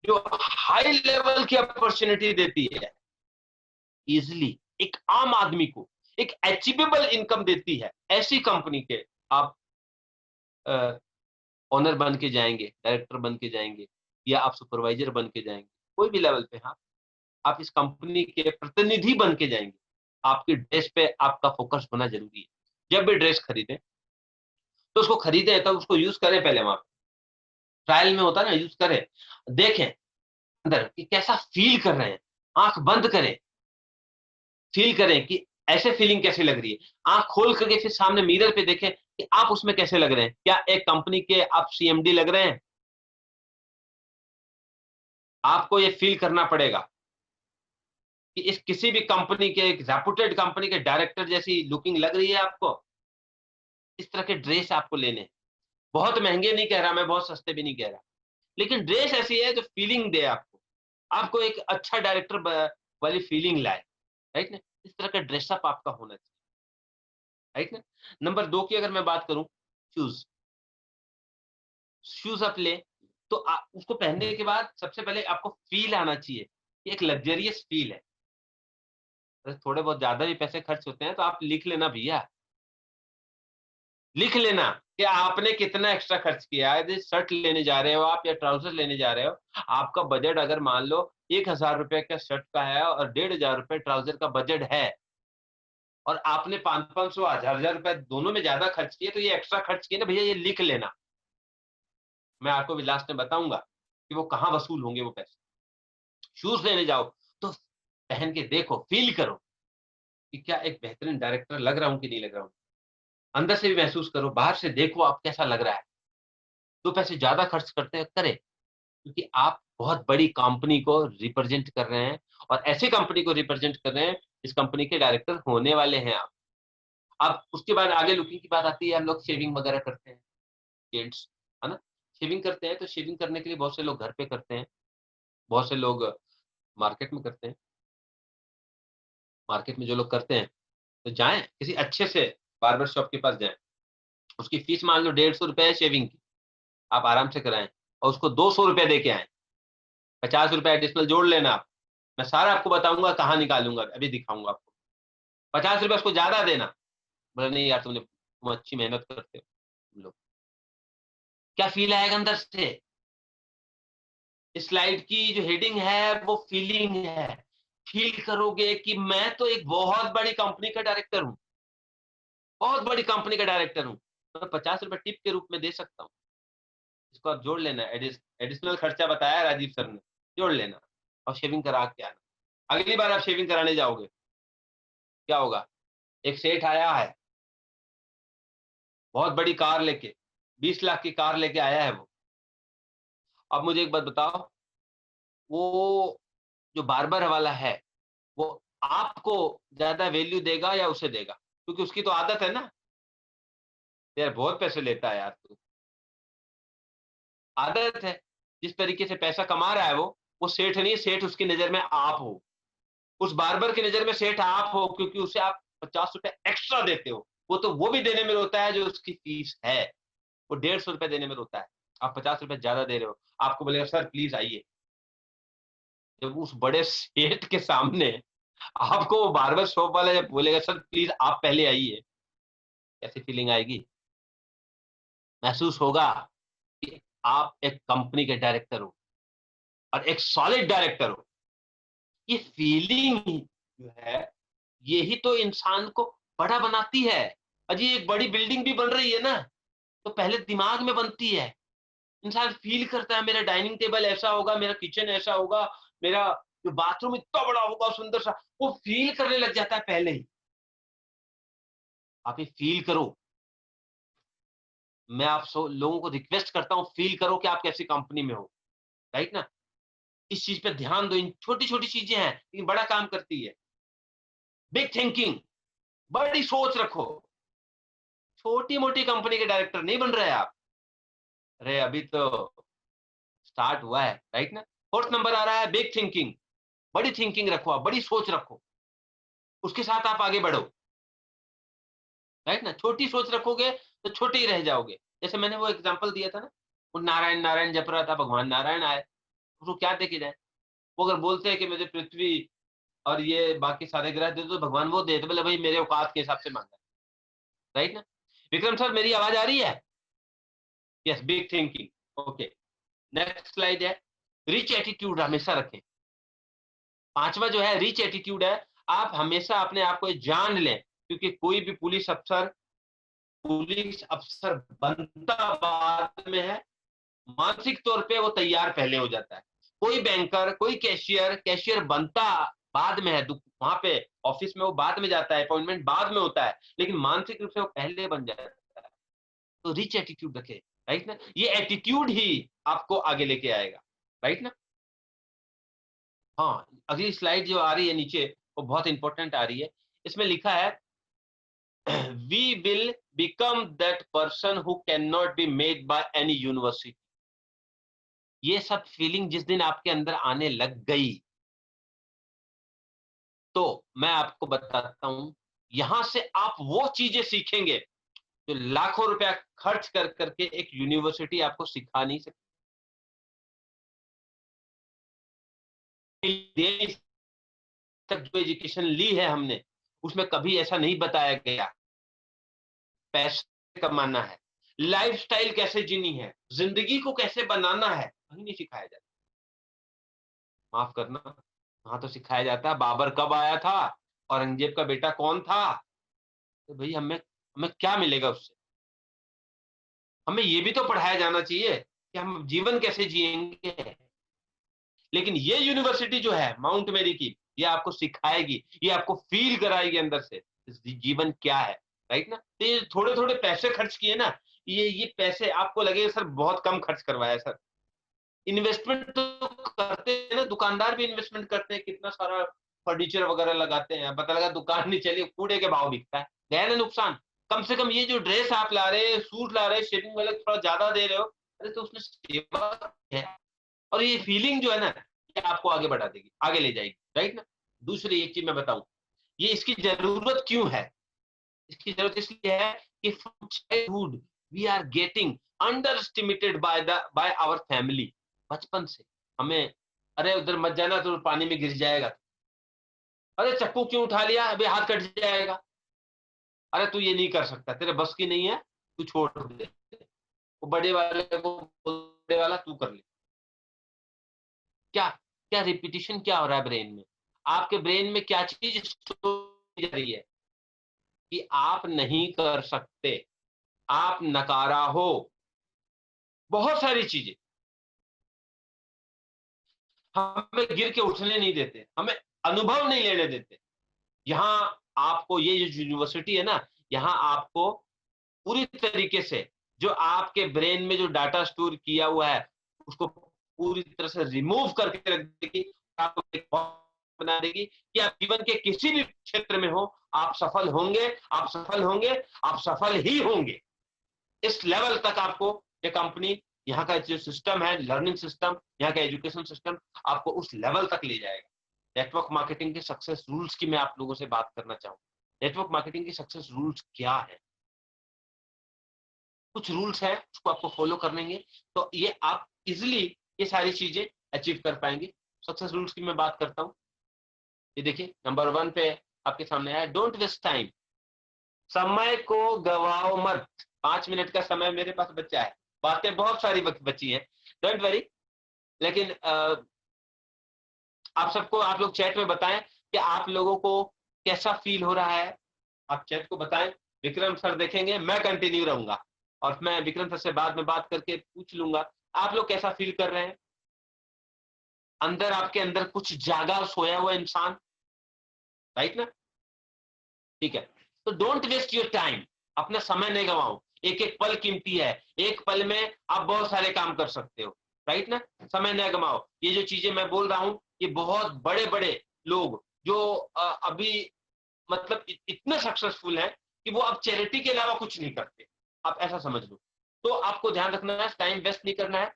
जो हाई लेवल की अपॉर्चुनिटी देती है इजिली एक आम आदमी को, एक अचीवेबल इनकम देती है, ऐसी कंपनी के आप ओनर बन के जाएंगे, डायरेक्टर बन के जाएंगे, या आप सुपरवाइजर बन के जाएंगे, कोई भी लेवल पे। हाँ, आप इस कंपनी के प्रतिनिधि बन के जाएंगे। आपकी ड्रेस पे आपका फोकस होना जरूरी है। जब भी ड्रेस खरीदें तो उसको खरीदें तब उसको यूज करें, पहले वहां ट्रायल में होता है ना, यूज करें, देखें अंदर कि कैसा फील कर रहे हैं, आंख बंद करें, फील करें कि ऐसे फीलिंग कैसी लग रही है, आंख खोल करके फिर सामने मिरर पे देखें कि आप उसमें कैसे लग रहे हैं, क्या एक कंपनी के आप सीएमडी लग रहे हैं। आपको ये फील करना पड़ेगा कि इस किसी भी कंपनी के, एक रेपुटेड कंपनी के डायरेक्टर जैसी लुकिंग लग रही है आपको। इस तरह के ड्रेस आपको लेने हैं। बहुत महंगे नहीं कह रहा मैं, बहुत सस्ते भी नहीं कह रहा, लेकिन ड्रेस ऐसी है जो फीलिंग दे आपको, आपको एक अच्छा डायरेक्टर वाली फीलिंग लाए, राइट ना। इस तरह का ड्रेसअप आपका होना चाहिए, राइट ना। नंबर 2 की अगर मैं बात करूं, शूज, शूज आप ले तो उसको पहनने के बाद सबसे पहले आपको फील आना चाहिए कि एक लग्जरियस फील है। अगर थोड़े बहुत ज्यादा भी पैसे खर्च होते हैं तो आप लिख लेना भैया, लिख लेना कि आपने कितना एक्स्ट्रा खर्च किया है। यदि शर्ट लेने जा रहे हो आप या ट्राउजर लेने जा रहे हो, आपका बजट अगर मान लो 1,000 रुपए का शर्ट का है और 1,500 रुपए ट्राउजर का बजट है, और आपने 500-500, 1,000 रुपए दोनों में ज्यादा खर्च किए, तो ये एक्स्ट्रा खर्च किए ना भैया, ये लिख लेना। मैं आपको भी लास्ट में बताऊंगा कि वो कहाँ वसूल होंगे वो पैसे। शूज लेने जाओ तो पहन के देखो, फील करो कि क्या एक बेहतरीन डायरेक्टर लग रहा हूँ कि नहीं लग रहा हूँ। अंदर से भी महसूस करो, बाहर से देखो आप कैसा लग रहा है। 2 पैसे ज्यादा खर्च करते हैं करें, क्योंकि आप बहुत बड़ी कंपनी को रिप्रेजेंट कर रहे हैं, और ऐसी कंपनी को रिप्रेजेंट कर रहे हैं इस कंपनी के डायरेक्टर होने वाले हैं आप। अब उसके बाद आगे लुकिंग की बात आती है, हम लोग शेविंग वगैरह करते हैं, जेंट्स, है ना। शेविंग करते हैं तो शेविंग करने के लिए बहुत से लोग घर पे करते हैं, बहुत से लोग मार्केट में करते हैं। मार्केट में जो लोग करते हैं तो जाएं किसी अच्छे से बार्बर शॉप के पास जाएं, उसकी फीस मान लो 150 रुपए है शेविंग की, आप आराम से कराएं और उसको 200 रुपए दे के आए, 50 रुपए एडिशनल जोड़ लेना आप। मैं सारा आपको बताऊंगा, कहाँ निकालूंगा अभी दिखाऊंगा आपको। 50 रुपए उसको ज्यादा देना, बोला नहीं यार तुम अच्छी मेहनत करते हो तुम लोग। क्या फील आएगा अंदर से? इस स्लाइड की जो हेडिंग है वो फीलिंग है। फील करोगे कि मैं तो एक बहुत बड़ी कंपनी का डायरेक्टर हूं, बहुत बड़ी कंपनी का डायरेक्टर हूं, तो 50 रुपए टिप के रूप में दे सकता हूं। इसको आप जोड़ लेना, एडिशनल खर्चा बताया राजीव सर ने, जोड़ लेना और शेविंग करा के आना। अगली बार आप शेविंग कराने जाओगे क्या होगा? एक सेठ आया है बहुत बड़ी कार लेके, 20 लाख की कार लेके आया है वो। अब मुझे एक बात बताओ, वो जो बार्बर वाला है वो आपको ज्यादा वैल्यू देगा या उसे देगा? क्योंकि उसकी तो आदत है ना, यार बहुत पैसे लेता है यार तू, आदत है। जिस तरीके से पैसा कमा रहा है वो सेठ नहीं है, सेठ उसकी नजर में आप हो, उस बार्बर की नजर में सेठ आप हो, क्योंकि उसे आप 50 रुपए एक्स्ट्रा देते हो। वो तो वो भी देने में रोता है जो उसकी फीस है, वो 150 रुपए देने में रोता है, आप 50 रुपए ज्यादा दे रहे हो। आपको बोलेगा सर प्लीज आइए, जब उस बड़े सेठ के सामने आपको वो बार्बर शॉप वाला जब बोलेगा सर प्लीज आप पहले आइए, कैसी फीलिंग आएगी? महसूस होगा कि आप एक कंपनी के डायरेक्टर हो और एक सॉलिड डायरेक्टर हो। ये फीलिंग जो है यही तो इंसान को बड़ा बनाती है। अजी एक बड़ी बिल्डिंग भी बन रही है ना, तो पहले दिमाग में बनती है, इंसान फील करता है मेरा डाइनिंग टेबल ऐसा होगा, मेरा किचन ऐसा होगा, मेरा जो बाथरूम इतना बड़ा होगा सुंदर सा, वो फील करने लग जाता है पहले ही। आप ये फील करो, मैं आप लोगों को रिक्वेस्ट करता हूं फील करो कि आप कैसी कंपनी में हो, राइट ना? इस चीज पे ध्यान दो, इन छोटी छोटी चीजें हैं लेकिन बड़ा काम करती है। बिग थिंकिंग, बड़ी सोच रखो। छोटी मोटी कंपनी के डायरेक्टर नहीं बन रहे आप, अरे अभी तो स्टार्ट हुआ है, राइट ना? फोर्थ नंबर आ रहा है बिग थिंकिंग, बड़ी थिंकिंग रखो, आप बड़ी सोच रखो, उसके साथ आप आगे बढ़ो, राइट ना? छोटी सोच रखोगे तो छोटे ही रह जाओगे। जैसे मैंने वो एग्जांपल दिया था ना, वो नारायण नारायण जप रहा था, भगवान नारायण आए, उसको क्या देके जाए? वो अगर बोलते हैं कि मुझे पृथ्वी और ये बाकी सारे ग्रह दे दो, तो भगवान वो दे, तो बोले भाई मेरे औकात के हिसाब से मांगा, राइट ना? विक्रम सर मेरी आवाज आ रही है? Yes, big thinking. Okay, next slide है, रिच एटीट्यूड हमेशा रखें। पांचवा जो है रिच एटीट्यूड है, आप हमेशा अपने आप को जान लें, क्योंकि कोई भी पुलिस अफसर बनता बाद में है, मानसिक तौर पे वो तैयार पहले हो जाता है। कोई बैंकर, कोई कैशियर बनता बाद में है, वहां पे ऑफिस में वो बाद में जाता है, अपॉइंटमेंट बाद में होता है, लेकिन मानसिक रूप से वो पहले बन जाता है। तो रिच एटीट्यूड रखे, राइट ना? ये एटीट्यूड ही आपको आगे लेके आएगा, राइट ना? हाँ, अगली स्लाइड जो आ रही है नीचे वो बहुत इंपॉर्टेंट आ रही है। इसमें लिखा है we will become that person who cannot be made by any university। ये सब फीलिंग जिस दिन आपके अंदर आने लग गई, तो मैं आपको बताता हूं, यहां से आप वो चीजें सीखेंगे जो लाखों रुपया खर्च कर करके एक यूनिवर्सिटी आपको सिखा नहीं सकती। देश तक जो एजुकेशन ली है हमने, उसमें कभी ऐसा नहीं बताया गया पैसे कमाना है, लाइफस्टाइल कैसे जीनी है, जिंदगी को कैसे बनाना है, कहीं नहीं सिखाया जाता। माफ करना, वहां तो सिखाया जाता है बाबर कब आया था, औरंगजेब का बेटा कौन था, तो भाई हमें हमें क्या मिलेगा उससे? हमें ये भी तो पढ़ाया जाना चाहिए कि हम जीवन कैसे जिएंगे। लेकिन ये यूनिवर्सिटी जो है माउंट मेरी की, ये आपको सिखाएगी, ये आपको फील कराएगी अंदर से जीवन क्या है, राइट ना? तो ये थोड़े थोड़े पैसे खर्च किए ना, ये पैसे आपको लगेगा सर बहुत कम खर्च करवाया सर। इन्वेस्टमेंट तो करते हैं ना, दुकानदार भी इन्वेस्टमेंट करते हैं, कितना सारा फर्नीचर वगैरह लगाते हैं, पता लगा दुकान नहीं चली, कूड़े के भाव बिकता है, गया ना नुकसान। कम से कम ये जो ड्रेस आप ला रहे, सूट ला रहे, शेविंग वाले थोड़ा ज्यादा दे रहे हो, अरे तो उसमें सेवा है। और ये फीलिंग जो है ना, ये आपको आगे बढ़ा देगी, आगे ले जाएगी, राइट ना? दूसरी एक चीज मैं बताऊं, ये इसकी जरूरत क्यों है? इसकी जरूरत इसलिए है कि from childhood we are getting underestimated by our family. बचपन से हमें, अरे उधर मत जाना तो पानी में गिर जाएगा, अरे चक्कू क्यों उठा लिया, अभी हाथ कट जाएगा, अरे तू ये नहीं कर सकता, तेरे बस की नहीं है, तू छोड़ दे, वो बड़े वाले को, बड़े वाला तू कर ले। क्या क्या रिपीटिशन क्या हो रहा है ब्रेन में? आपके ब्रेन में क्या चीज स्टोर जा रही है कि आप नहीं कर सकते, आप नकारा हो, बहुत सारी चीजें हमें गिर के उठने नहीं देते, हमें अनुभव नहीं लेने देते। यहाँ आपको ये जो यूनिवर्सिटी है ना, यहाँ आपको पूरी तरीके से जो आपके ब्रेन में जो डाटा स्टोर किया हुआ है उसको पूरी तरह से रिमूव करके रख देगी, आपको एक बना देगी कि आप जीवन के किसी भी क्षेत्र में हो, आप सफल होंगे, आप सफल होंगे, आप सफल ही होंगे। इस लेवल तक आपको ये कंपनी, यहाँ का जो सिस्टम है, लर्निंग सिस्टम, यहाँ का एजुकेशन सिस्टम आपको उस लेवल तक ले जाएगा। नेटवर्क मार्केटिंग के सक्सेस रूल्स की मैं आप लोगों से बात करना चाहूंगा। नेटवर्क मार्केटिंग की सक्सेस रूल्स क्या है? कुछ रूल्स है, उसको आपको फॉलो करनेंगे तो ये आप इजिली ये सारी चीजें अचीव कर पाएंगे। सक्सेस रूल्स की मैं बात करता हूँ। ये देखिए, नंबर 1 पे आपके सामने है, डोंट वेस्ट टाइम। समय को गवाओ मत। 5 मिनट का समय मेरे पास बचा है, बातें बहुत सारी बची हैं, डोंट वरी। लेकिन आप सबको, आप लोग चैट में बताएं कि आप लोगों को कैसा फील हो रहा है। आप चैट को बताएं, विक्रम सर देखेंगे, मैं कंटिन्यू रहूंगा और मैं विक्रम सर से बाद में बात करके पूछ लूंगा आप लोग कैसा फील कर रहे हैं। अंदर, आपके अंदर कुछ जागा, सोया हुआ इंसान, राइट ना? ठीक है, तो डोंट वेस्ट योर टाइम। अपना समय नहीं गवाओ, एक एक पल कीमती है, एक पल में आप बहुत सारे काम कर सकते हो, राइट ना? समय न गवाओ। ये जो चीजें मैं बोल रहा हूं, ये बहुत बड़े बड़े लोग जो अभी मतलब इतने सक्सेसफुल हैं कि वो अब चैरिटी के अलावा कुछ नहीं करते, आप ऐसा समझ लो। तो आपको ध्यान रखना है, टाइम वेस्ट नहीं करना है।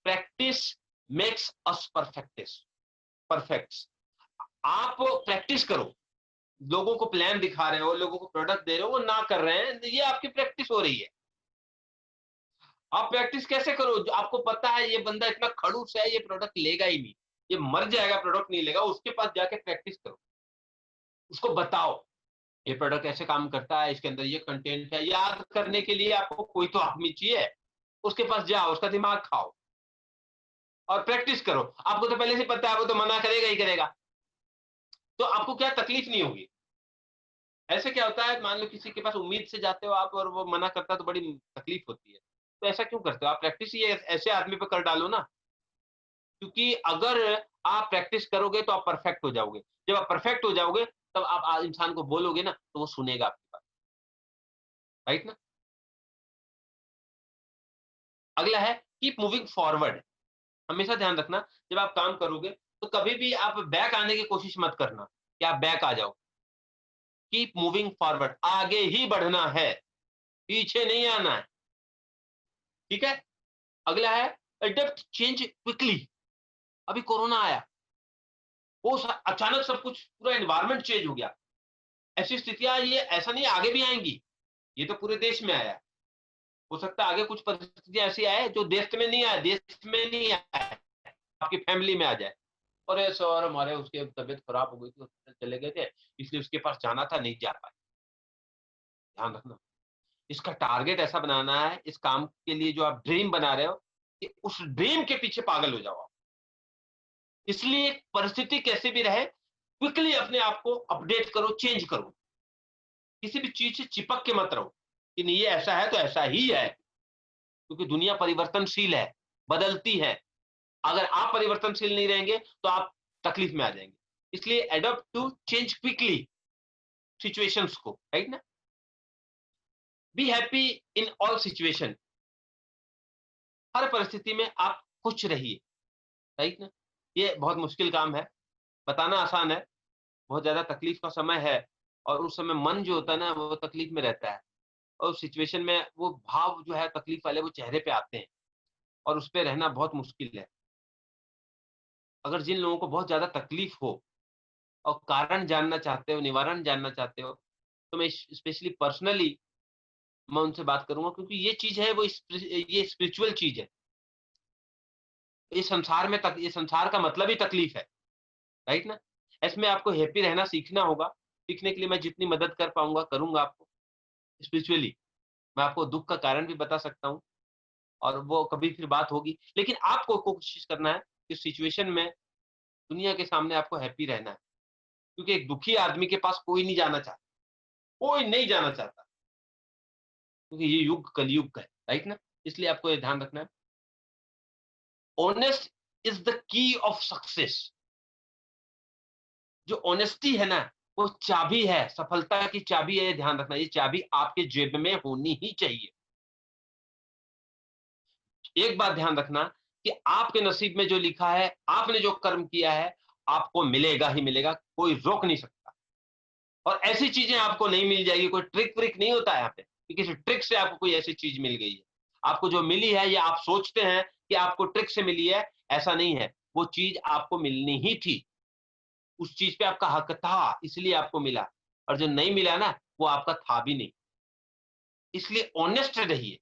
Practice makes us perfect. आप प्रैक्टिस करो, लोगों को प्लान दिखा रहे हो, लोगों को प्रोडक्ट दे रहे हो, वो ना कर रहे हैं, ये आपकी प्रैक्टिस हो रही है। आप प्रैक्टिस कैसे करो? जो आपको पता है ये बंदा इतना खड़ूस है, ये प्रोडक्ट लेगा ही नहीं, ये मर जाएगा, प्रोडक्ट नहीं लेगा, उसके पास जाके प्रैक्टिस करो, उसको बताओ ये प्रोडक्ट ऐसे काम करता है, इसके अंदर ये कंटेंट है। याद करने के लिए आपको कोई तो आदमी चाहिए, उसके पास जाओ, उसका दिमाग खाओ और प्रैक्टिस करो। आपको तो पहले से पता है वो तो मना करेगा ही करेगा, तो आपको क्या तकलीफ नहीं होगी। ऐसे क्या होता है, मान लो किसी के पास उम्मीद से जाते हो आप और वो मना करता है तो बड़ी तकलीफ होती है। तो ऐसा क्यों करते हो? आप प्रैक्टिस ही ऐसे आदमी पे कर डालो ना, क्योंकि अगर आप प्रैक्टिस करोगे तो आप परफेक्ट हो जाओगे। जब आप परफेक्ट हो जाओगे तब आप इंसान को बोलोगे ना तो वो सुनेगा आपकी बात, राइट ना? अगला है कीप मूविंग फॉरवर्ड। हमेशा ध्यान रखना, जब आप काम करोगे तो कभी भी आप बैक आने की कोशिश मत करना कि आप बैक आ जाओ। कीप मूविंग फॉरवर्ड, आगे ही बढ़ना है, पीछे नहीं आना है, ठीक है? अगला है अडॉप्ट चेंज क्विकली। अभी कोरोना आया, वो अचानक सब कुछ, पूरा एनवायरनमेंट चेंज हो गया। ऐसी स्थितियां, ये ऐसा नहीं आगे भी आएंगी, ये तो पूरे देश में आया, हो सकता है आगे कुछ परिस्थितियां ऐसी आए जो देश में नहीं आए, देश में नहीं आए, आपकी फैमिली में आ जाए। अरे सर हमारे उसके तबीयत खराब हो गई थी, हॉस्पिटल चले गए थे, इसलिए उसके पास जाना था, नहीं जा पाए। ध्यान रखना, इसका टारगेट ऐसा बनाना है, इस काम के लिए जो आप ड्रीम बना रहे हो, कि उस ड्रीम के पीछे पागल हो जाओ आप। इसलिए परिस्थिति कैसे भी रहे, क्विकली अपने आप को अपडेट करो, चेंज करो। किसी भी चीज से चिपक के मत रहो कि नहीं ये ऐसा है तो ऐसा ही है, क्योंकि दुनिया परिवर्तनशील है, बदलती है। अगर आप परिवर्तनशील नहीं रहेंगे तो आप तकलीफ में आ जाएंगे। इसलिए adopt to change quickly situations को, राइट ना? Be happy in all situation. हर परिस्थिति में आप खुश रहिए, राइट ना? ये बहुत मुश्किल काम है, बताना आसान है। बहुत ज्यादा तकलीफ का समय है और उस समय मन जो होता है ना वो तकलीफ में रहता है, और उस सिचुएशन में वो भाव जो है तकलीफ वाले वो चेहरे पे आते हैं और उस पे रहना बहुत मुश्किल है। अगर जिन लोगों को बहुत ज्यादा तकलीफ हो और कारण जानना चाहते हो, निवारण जानना चाहते हो, तो मैं स्पेशली पर्सनली मैं उनसे बात करूंगा, क्योंकि ये चीज है वो ये स्पिरिचुअल चीज है। इस संसार में ये संसार का मतलब ही तकलीफ है, राइट ना। इसमें आपको हैप्पी रहना सीखना होगा। सीखने के लिए मैं जितनी मदद कर पाऊंगा करूंगा आपको स्पिरिचुअली। मैं आपको दुख का कारण भी बता सकता हूँ और वो कभी फिर बात होगी, लेकिन आपको कोशिश करना है कि सिचुएशन में दुनिया के सामने आपको हैप्पी रहना है, क्योंकि एक दुखी आदमी के पास कोई नहीं जाना चाहता, कोई नहीं जाना चाहता, क्योंकि ये युग कलयुग का है, राइट ना। इसलिए आपको ये ध्यान रखना है, honest is the key of success. जो ऑनेस्टी है ना, वो चाबी है, सफलता की चाबी है। ये ध्यान रखना, ये चाबी आपके जेब में होनी ही चाहिए। एक बात ध्यान रखना कि आपके नसीब में जो लिखा है, आपने जो कर्म किया है, आपको मिलेगा ही मिलेगा, कोई रोक नहीं सकता। और ऐसी चीजें आपको नहीं मिल जाएगी, कोई ट्रिक व्रिक नहीं होता है यहाँ पे कि किसी ट्रिक से आपको कोई ऐसी चीज मिल गई है। आपको जो मिली है, ये आप सोचते हैं कि आपको ट्रिक से मिली है, ऐसा नहीं है। वो चीज आपको मिलनी ही थी, उस चीज पे आपका हक था, इसलिए आपको मिला। और जो नहीं मिला ना, वो आपका था भी नहीं। इसलिए ऑनेस्ट रहिए,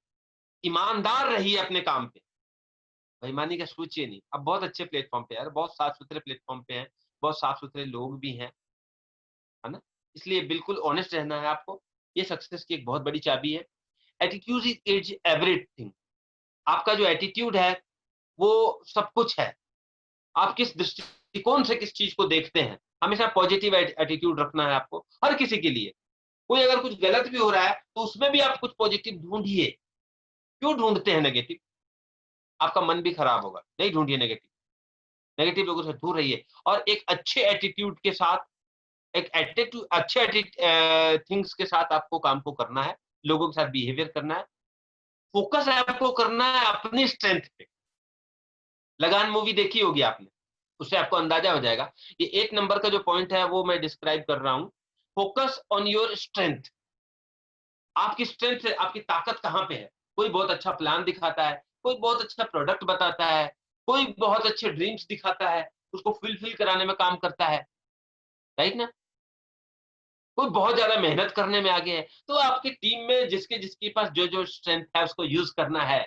ईमानदार रहिए अपने काम पे, बेईमानी का सोचिए नहीं। अब बहुत अच्छे प्लेटफॉर्म पे यार, बहुत साफ सुथरे प्लेटफॉर्म पे हैं, बहुत साफ सुथरे लोग भी हैं, है ना। इसलिए बिल्कुल ऑनेस्ट रहना है आपको, ये सक्सेस की एक बहुत बड़ी चाबी है। Attitude is everything. आपका जो एटीट्यूड है वो सब कुछ है। आप किस दृष्टिकोण से किस चीज को देखते हैं, हमेशा पॉजिटिव एटीट्यूड रखना है आपको, हर किसी के लिए। कोई अगर कुछ गलत भी हो रहा है तो उसमें भी आप कुछ पॉजिटिव ढूंढिए। क्यों ढूंढते हैं नेगेटिव? आपका मन भी खराब होगा, नहीं ढूंढिए नेगेटिव। नेगेटिव लोगों से दूर रहिए और एक अच्छे एटीट्यूड के साथ, एक एटीट्यूड अच्छे थिंग्स के साथ आपको काम को करना है, लोगों के साथ बिहेवियर करना है। फोकस आपको करना है अपनी स्ट्रेंथ पे। लगान मूवी देखी होगी आपने, उससे आपको अंदाजा हो जाएगा। ये 1 नंबर का जो पॉइंट है वो मैं डिस्क्राइब कर रहा हूं। Focus on your strength. आपकी स्ट्रेंथ, आपकी ताकत कहां पे है। कोई बहुत अच्छा प्लान दिखाता है, कोई बहुत अच्छा प्रोडक्ट बताता है, कोई बहुत अच्छे ड्रीम्स दिखाता है, उसको फुलफिल कराने में काम करता है, राइट ना। कोई बहुत ज्यादा मेहनत करने में आगे है, तो आपकी टीम में जिसके जिसके पास जो जो स्ट्रेंथ है उसको यूज करना है।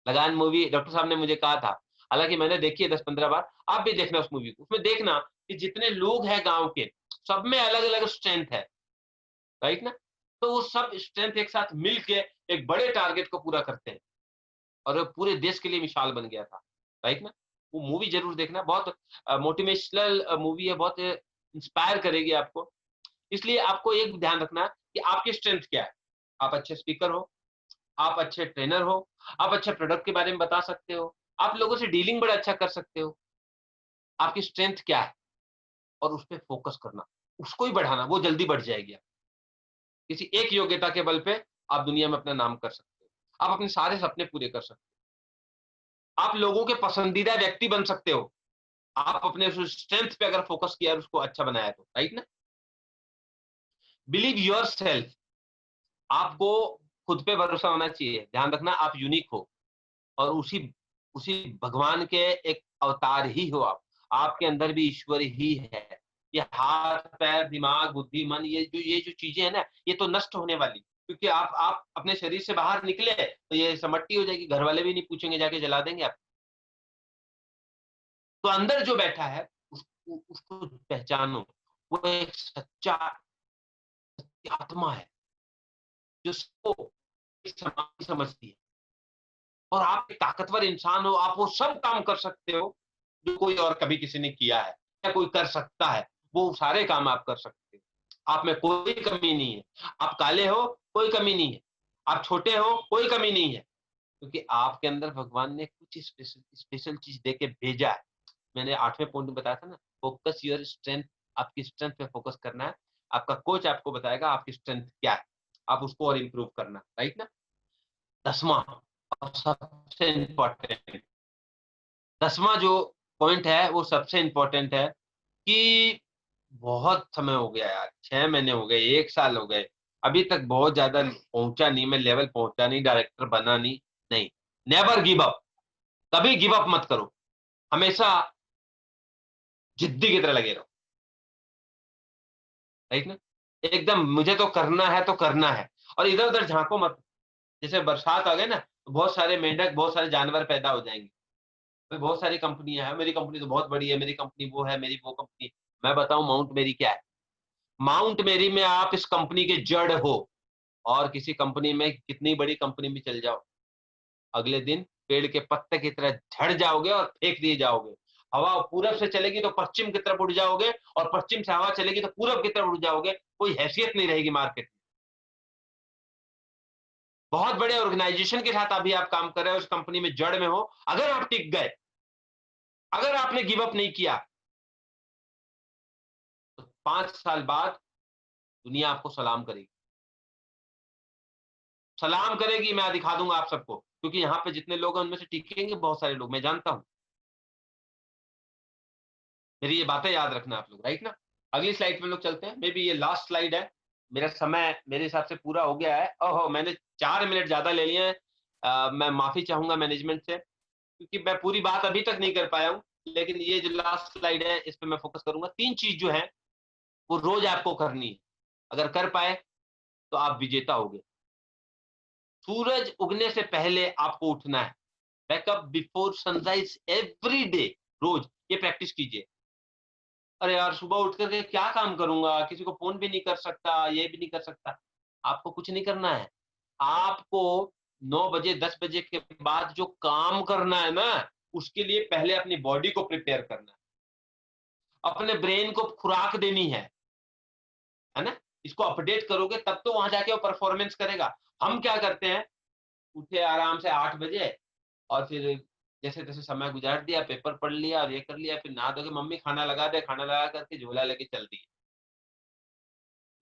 लगान मूवी डॉक्टर साहब ने मुझे कहा था, हालांकि मैंने देखी है 10-15 बार, आप भी देखना उस मूवी को। उसमें देखना कि जितने लोग हैं गांव के, सब में अलग अलग स्ट्रेंथ है, राइट ना। तो वो सब स्ट्रेंथ एक साथ मिलके एक बड़े टारगेट को पूरा करते हैं, और वो पूरे देश के लिए मिसाल बन गया था, राइट ना। वो मूवी जरूर देखना, बहुत मोटिवेशनल मूवी है, बहुत इंस्पायर करेगी आपको। इसलिए आपको एक ध्यान रखना कि आपकी स्ट्रेंथ क्या है। आप अच्छे स्पीकर हो, आप अच्छे ट्रेनर हो, आप अच्छे प्रोडक्ट के बारे में बता सकते हो, आप लोगों से डीलिंग बड़ा अच्छा कर सकते हो। आपकी स्ट्रेंथ क्या है और उस पर फोकस करना, उसको ही बढ़ाना, वो जल्दी बढ़ जाएगी। किसी एक योग्यता के बल पे आप दुनिया में अपना नाम कर सकते हो, आप अपने सारे सपने पूरे कर सकते हो, आप लोगों के पसंदीदा व्यक्ति बन सकते हो। आप अपने स्ट्रेंथ पे अगर फोकस किया और उसको अच्छा बनाया तो, राइट ना। Believe your self. आपको खुद पे भरोसा होना चाहिए। ध्यान रखना, आप यूनिक हो और उसी उसी भगवान के एक अवतार ही हो आप। आपके अंदर भी ईश्वर ही है। ये हाथ पैर दिमाग बुद्धि मन, ये जो चीजें हैं ना, ये तो नष्ट होने वाली, क्योंकि आप अपने शरीर से बाहर निकले तो ये सब मट्टी हो जाएगी, घर वाले भी नहीं पूछेंगे, जाके जला देंगे आप। तो अंदर जो बैठा है उसको पहचानो। वो एक सच्चा आत्मा है जो सबको समान समझती है। और आप एक ताकतवर इंसान हो, आप वो सब काम कर सकते हो जो कोई और कभी किसी ने किया है या कोई कर सकता है। वो सारे काम आप कर सकते हो, आप में कोई कमी नहीं है। आप काले हो, कोई कमी नहीं है। आप छोटे हो, कोई कमी नहीं है, क्योंकि आपके अंदर भगवान ने कुछ स्पेशल चीज दे के भेजा है। मैंने 8वें पॉइंट में बताया था ना, फोकस योर स्ट्रेंथ। आपकी स्ट्रेंथ पे फोकस करना है। आपका कोच आपको बताएगा आपकी स्ट्रेंथ क्या है, आप उसको और इम्प्रूव करना, राइट ना। 10वां और सबसे इम्पोर्टेंट, 10वां जो पॉइंट है वो सबसे इम्पोर्टेंट है कि बहुत समय हो गया यार, 6 महीने हो गए, 1 साल हो गए, अभी तक बहुत ज्यादा पहुंचा नहीं, मैं लेवल पहुंचा नहीं, डायरेक्टर बना नहीं। नहीं, नेवर गिव अप। कभी गिव अप मत करो, हमेशा जिद्दी की तरह लगे रहो, राइट ना। एकदम मुझे तो करना है तो करना है, और इधर उधर झांको मत। जैसे बरसात आ गए ना, तो बहुत सारे मेंढक, बहुत सारे जानवर पैदा हो जाएंगे। भाई बहुत सारी कंपनियां हैं, मेरी कंपनी तो बहुत बड़ी है, मेरी कंपनी वो है, मेरी वो कंपनी। मैं बताऊं माउंट मेरी क्या है? माउंट मेरी में आप इस कंपनी के जड़ हो, और किसी कंपनी में, कितनी बड़ी कंपनी में चल जाओ, अगले दिन पेड़ के पत्ते की तरह झड़ जाओगे और फेंक दिए जाओगे। हवा पूरब से चलेगी तो पश्चिम की तरफ उड़ जाओगे, और पश्चिम से हवा चलेगी तो पूरब की तरफ उड़ जाओगे। कोई हैसियत नहीं रहेगी मार्केट में। बहुत बड़े ऑर्गेनाइजेशन के साथ अभी आप काम कर रहे हो, उस कंपनी में जड़ में हो, अगर आप टिक गए, अगर आपने गिव अप नहीं किया, तो 5 साल बाद दुनिया आपको सलाम करेगी। सलाम करेगी, मैं दिखा दूंगा आप सबको, क्योंकि यहाँ पे जितने लोग हैं उनमें से टिकेंगे बहुत सारे लोग, मैं जानता हूं। मेरी ये बातें याद रखना आप लोग, राइट ना? अगली स्लाइड पे लोग चलते हैं, मे बी ये लास्ट स्लाइड है। मेरा समय मेरे हिसाब से पूरा हो गया है। ओहो, मैंने 4 मिनट ज्यादा ले लिए हैं। मैं माफी चाहूंगा मैनेजमेंट से, क्योंकि मैं पूरी बात अभी तक नहीं कर पाया हूँ। लेकिन ये जो लास्ट स्लाइड है, इस पे मैं फोकस करूंगा। 3 चीज जो है वो रोज आपको करनी है। अगर कर पाए तो आप विजेता होगे। सूरज उगने से पहले आपको उठना है। Wake up before sunrise every day. रोज ये प्रैक्टिस कीजिए। अरे यार, सुबह उठ करके क्या काम करूंगा, किसी को फोन भी नहीं कर सकता, ये भी नहीं कर सकता। आपको कुछ नहीं करना है। आपको 9 बजे 10 बजे के बाद जो काम करना है ना, उसके लिए पहले अपनी बॉडी को प्रिपेयर करना है, अपने ब्रेन को खुराक देनी है ना? इसको अपडेट करोगे तब तो वहां जाके वो परफॉर्मेंस करेगा। हम क्या करते हैं, उठे आराम से 8 बजे, और फिर जैसे तैसे समय गुजार दिया, पेपर पढ़ लिया और ये कर लिया, फिर नहा धो के मम्मी खाना लगा दे, खाना लगा करके झोला लेके चल दी।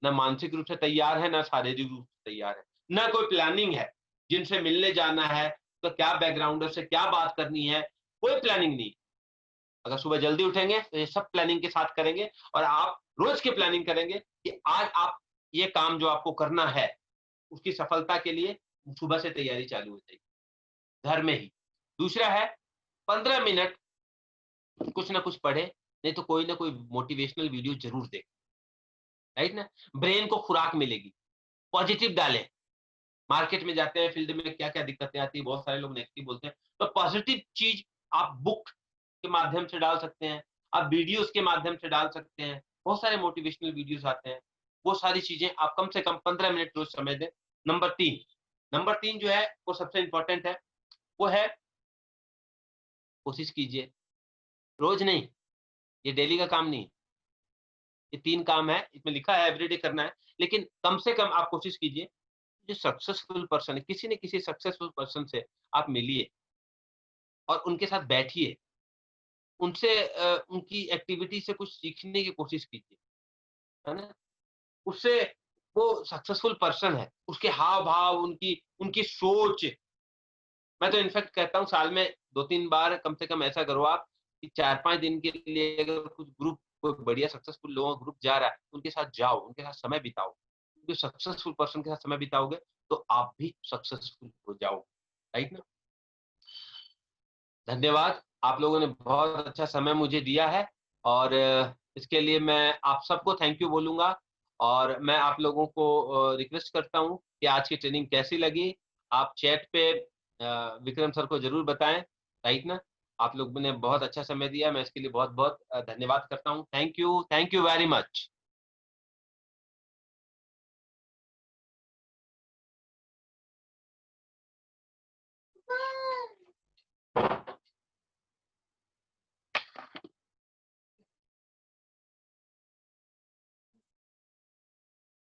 ना मानसिक रूप से तैयार है, ना शारीरिक रूप से तैयार है, ना कोई प्लानिंग है। जिनसे मिलने जाना है तो क्या बैकग्राउंडर से क्या बात करनी है, कोई प्लानिंग नहीं। अगर सुबह जल्दी उठेंगे तो ये सब प्लानिंग के साथ करेंगे, और आप रोज की प्लानिंग करेंगे कि आज आप ये काम जो आपको करना है, उसकी सफलता के लिए सुबह से तैयारी चालू हो जाएगी, घर में ही। दूसरा है, 15 मिनट कुछ ना कुछ पढ़े, नहीं तो कोई ना कोई मोटिवेशनल वीडियो जरूर देखें, राइट ना? ब्रेन को खुराक मिलेगी। पॉजिटिव डालें। मार्केट में जाते हैं, फील्ड में क्या क्या दिक्कतें आती है, बहुत सारे लोग नेगेटिव बोलते हैं, तो पॉजिटिव चीज आप बुक के माध्यम से डाल सकते हैं, आप वीडियोस के माध्यम से डाल सकते हैं। बहुत सारे मोटिवेशनल वीडियोस आते हैं। वो सारी चीजें आप कम से कम 15 मिनट रोज समय दें। नंबर 3 जो है वो सबसे इंपॉर्टेंट है, वो है कोशिश कीजिए, रोज नहीं, ये डेली का काम नहीं, ये 3 काम है, इसमें लिखा है एवरीडे करना है, लेकिन कम से कम आप कोशिश कीजिए, जो सक्सेसफुल पर्सन है, किसी न किसी सक्सेसफुल पर्सन से आप मिलिए और उनके साथ बैठिए, उनसे उनकी एक्टिविटी से कुछ सीखने की कोशिश कीजिए, है ना? उससे, वो सक्सेसफुल पर्सन है, उसके हाव-भाव, उनकी उनकी सोच। मैं तो इनफैक्ट कहता हूँ साल में 2-3 बार कम से कम ऐसा करो आप, कि 4-5 दिन के लिए अगर कुछ ग्रुप, कोई बढ़िया सक्सेसफुल लोगों का ग्रुप जा रहा है, उनके साथ जाओ, उनके साथ समय बिताओ। क्योंकि सक्सेसफुल पर्सन के साथ समय बिताओगे, तो आप भी सक्सेसफुल हो जाओगे, राइट ना? धन्यवाद। आप लोगों ने बहुत अच्छा समय मुझे दिया है, और इसके लिए मैं आप सबको थैंक यू बोलूँगा, और मैं आप लोगों को रिक्वेस्ट करता हूँ कि आज की ट्रेनिंग कैसी लगी? आप चैट पे विक्रम सर को ज़रूर बताएँ, राइट ना? आप लोगों ने बहुत अच्छा समय दिया, मैं इसके लिए बहुत-बहुत धन्यवाद करता हूँ। Thank you very much.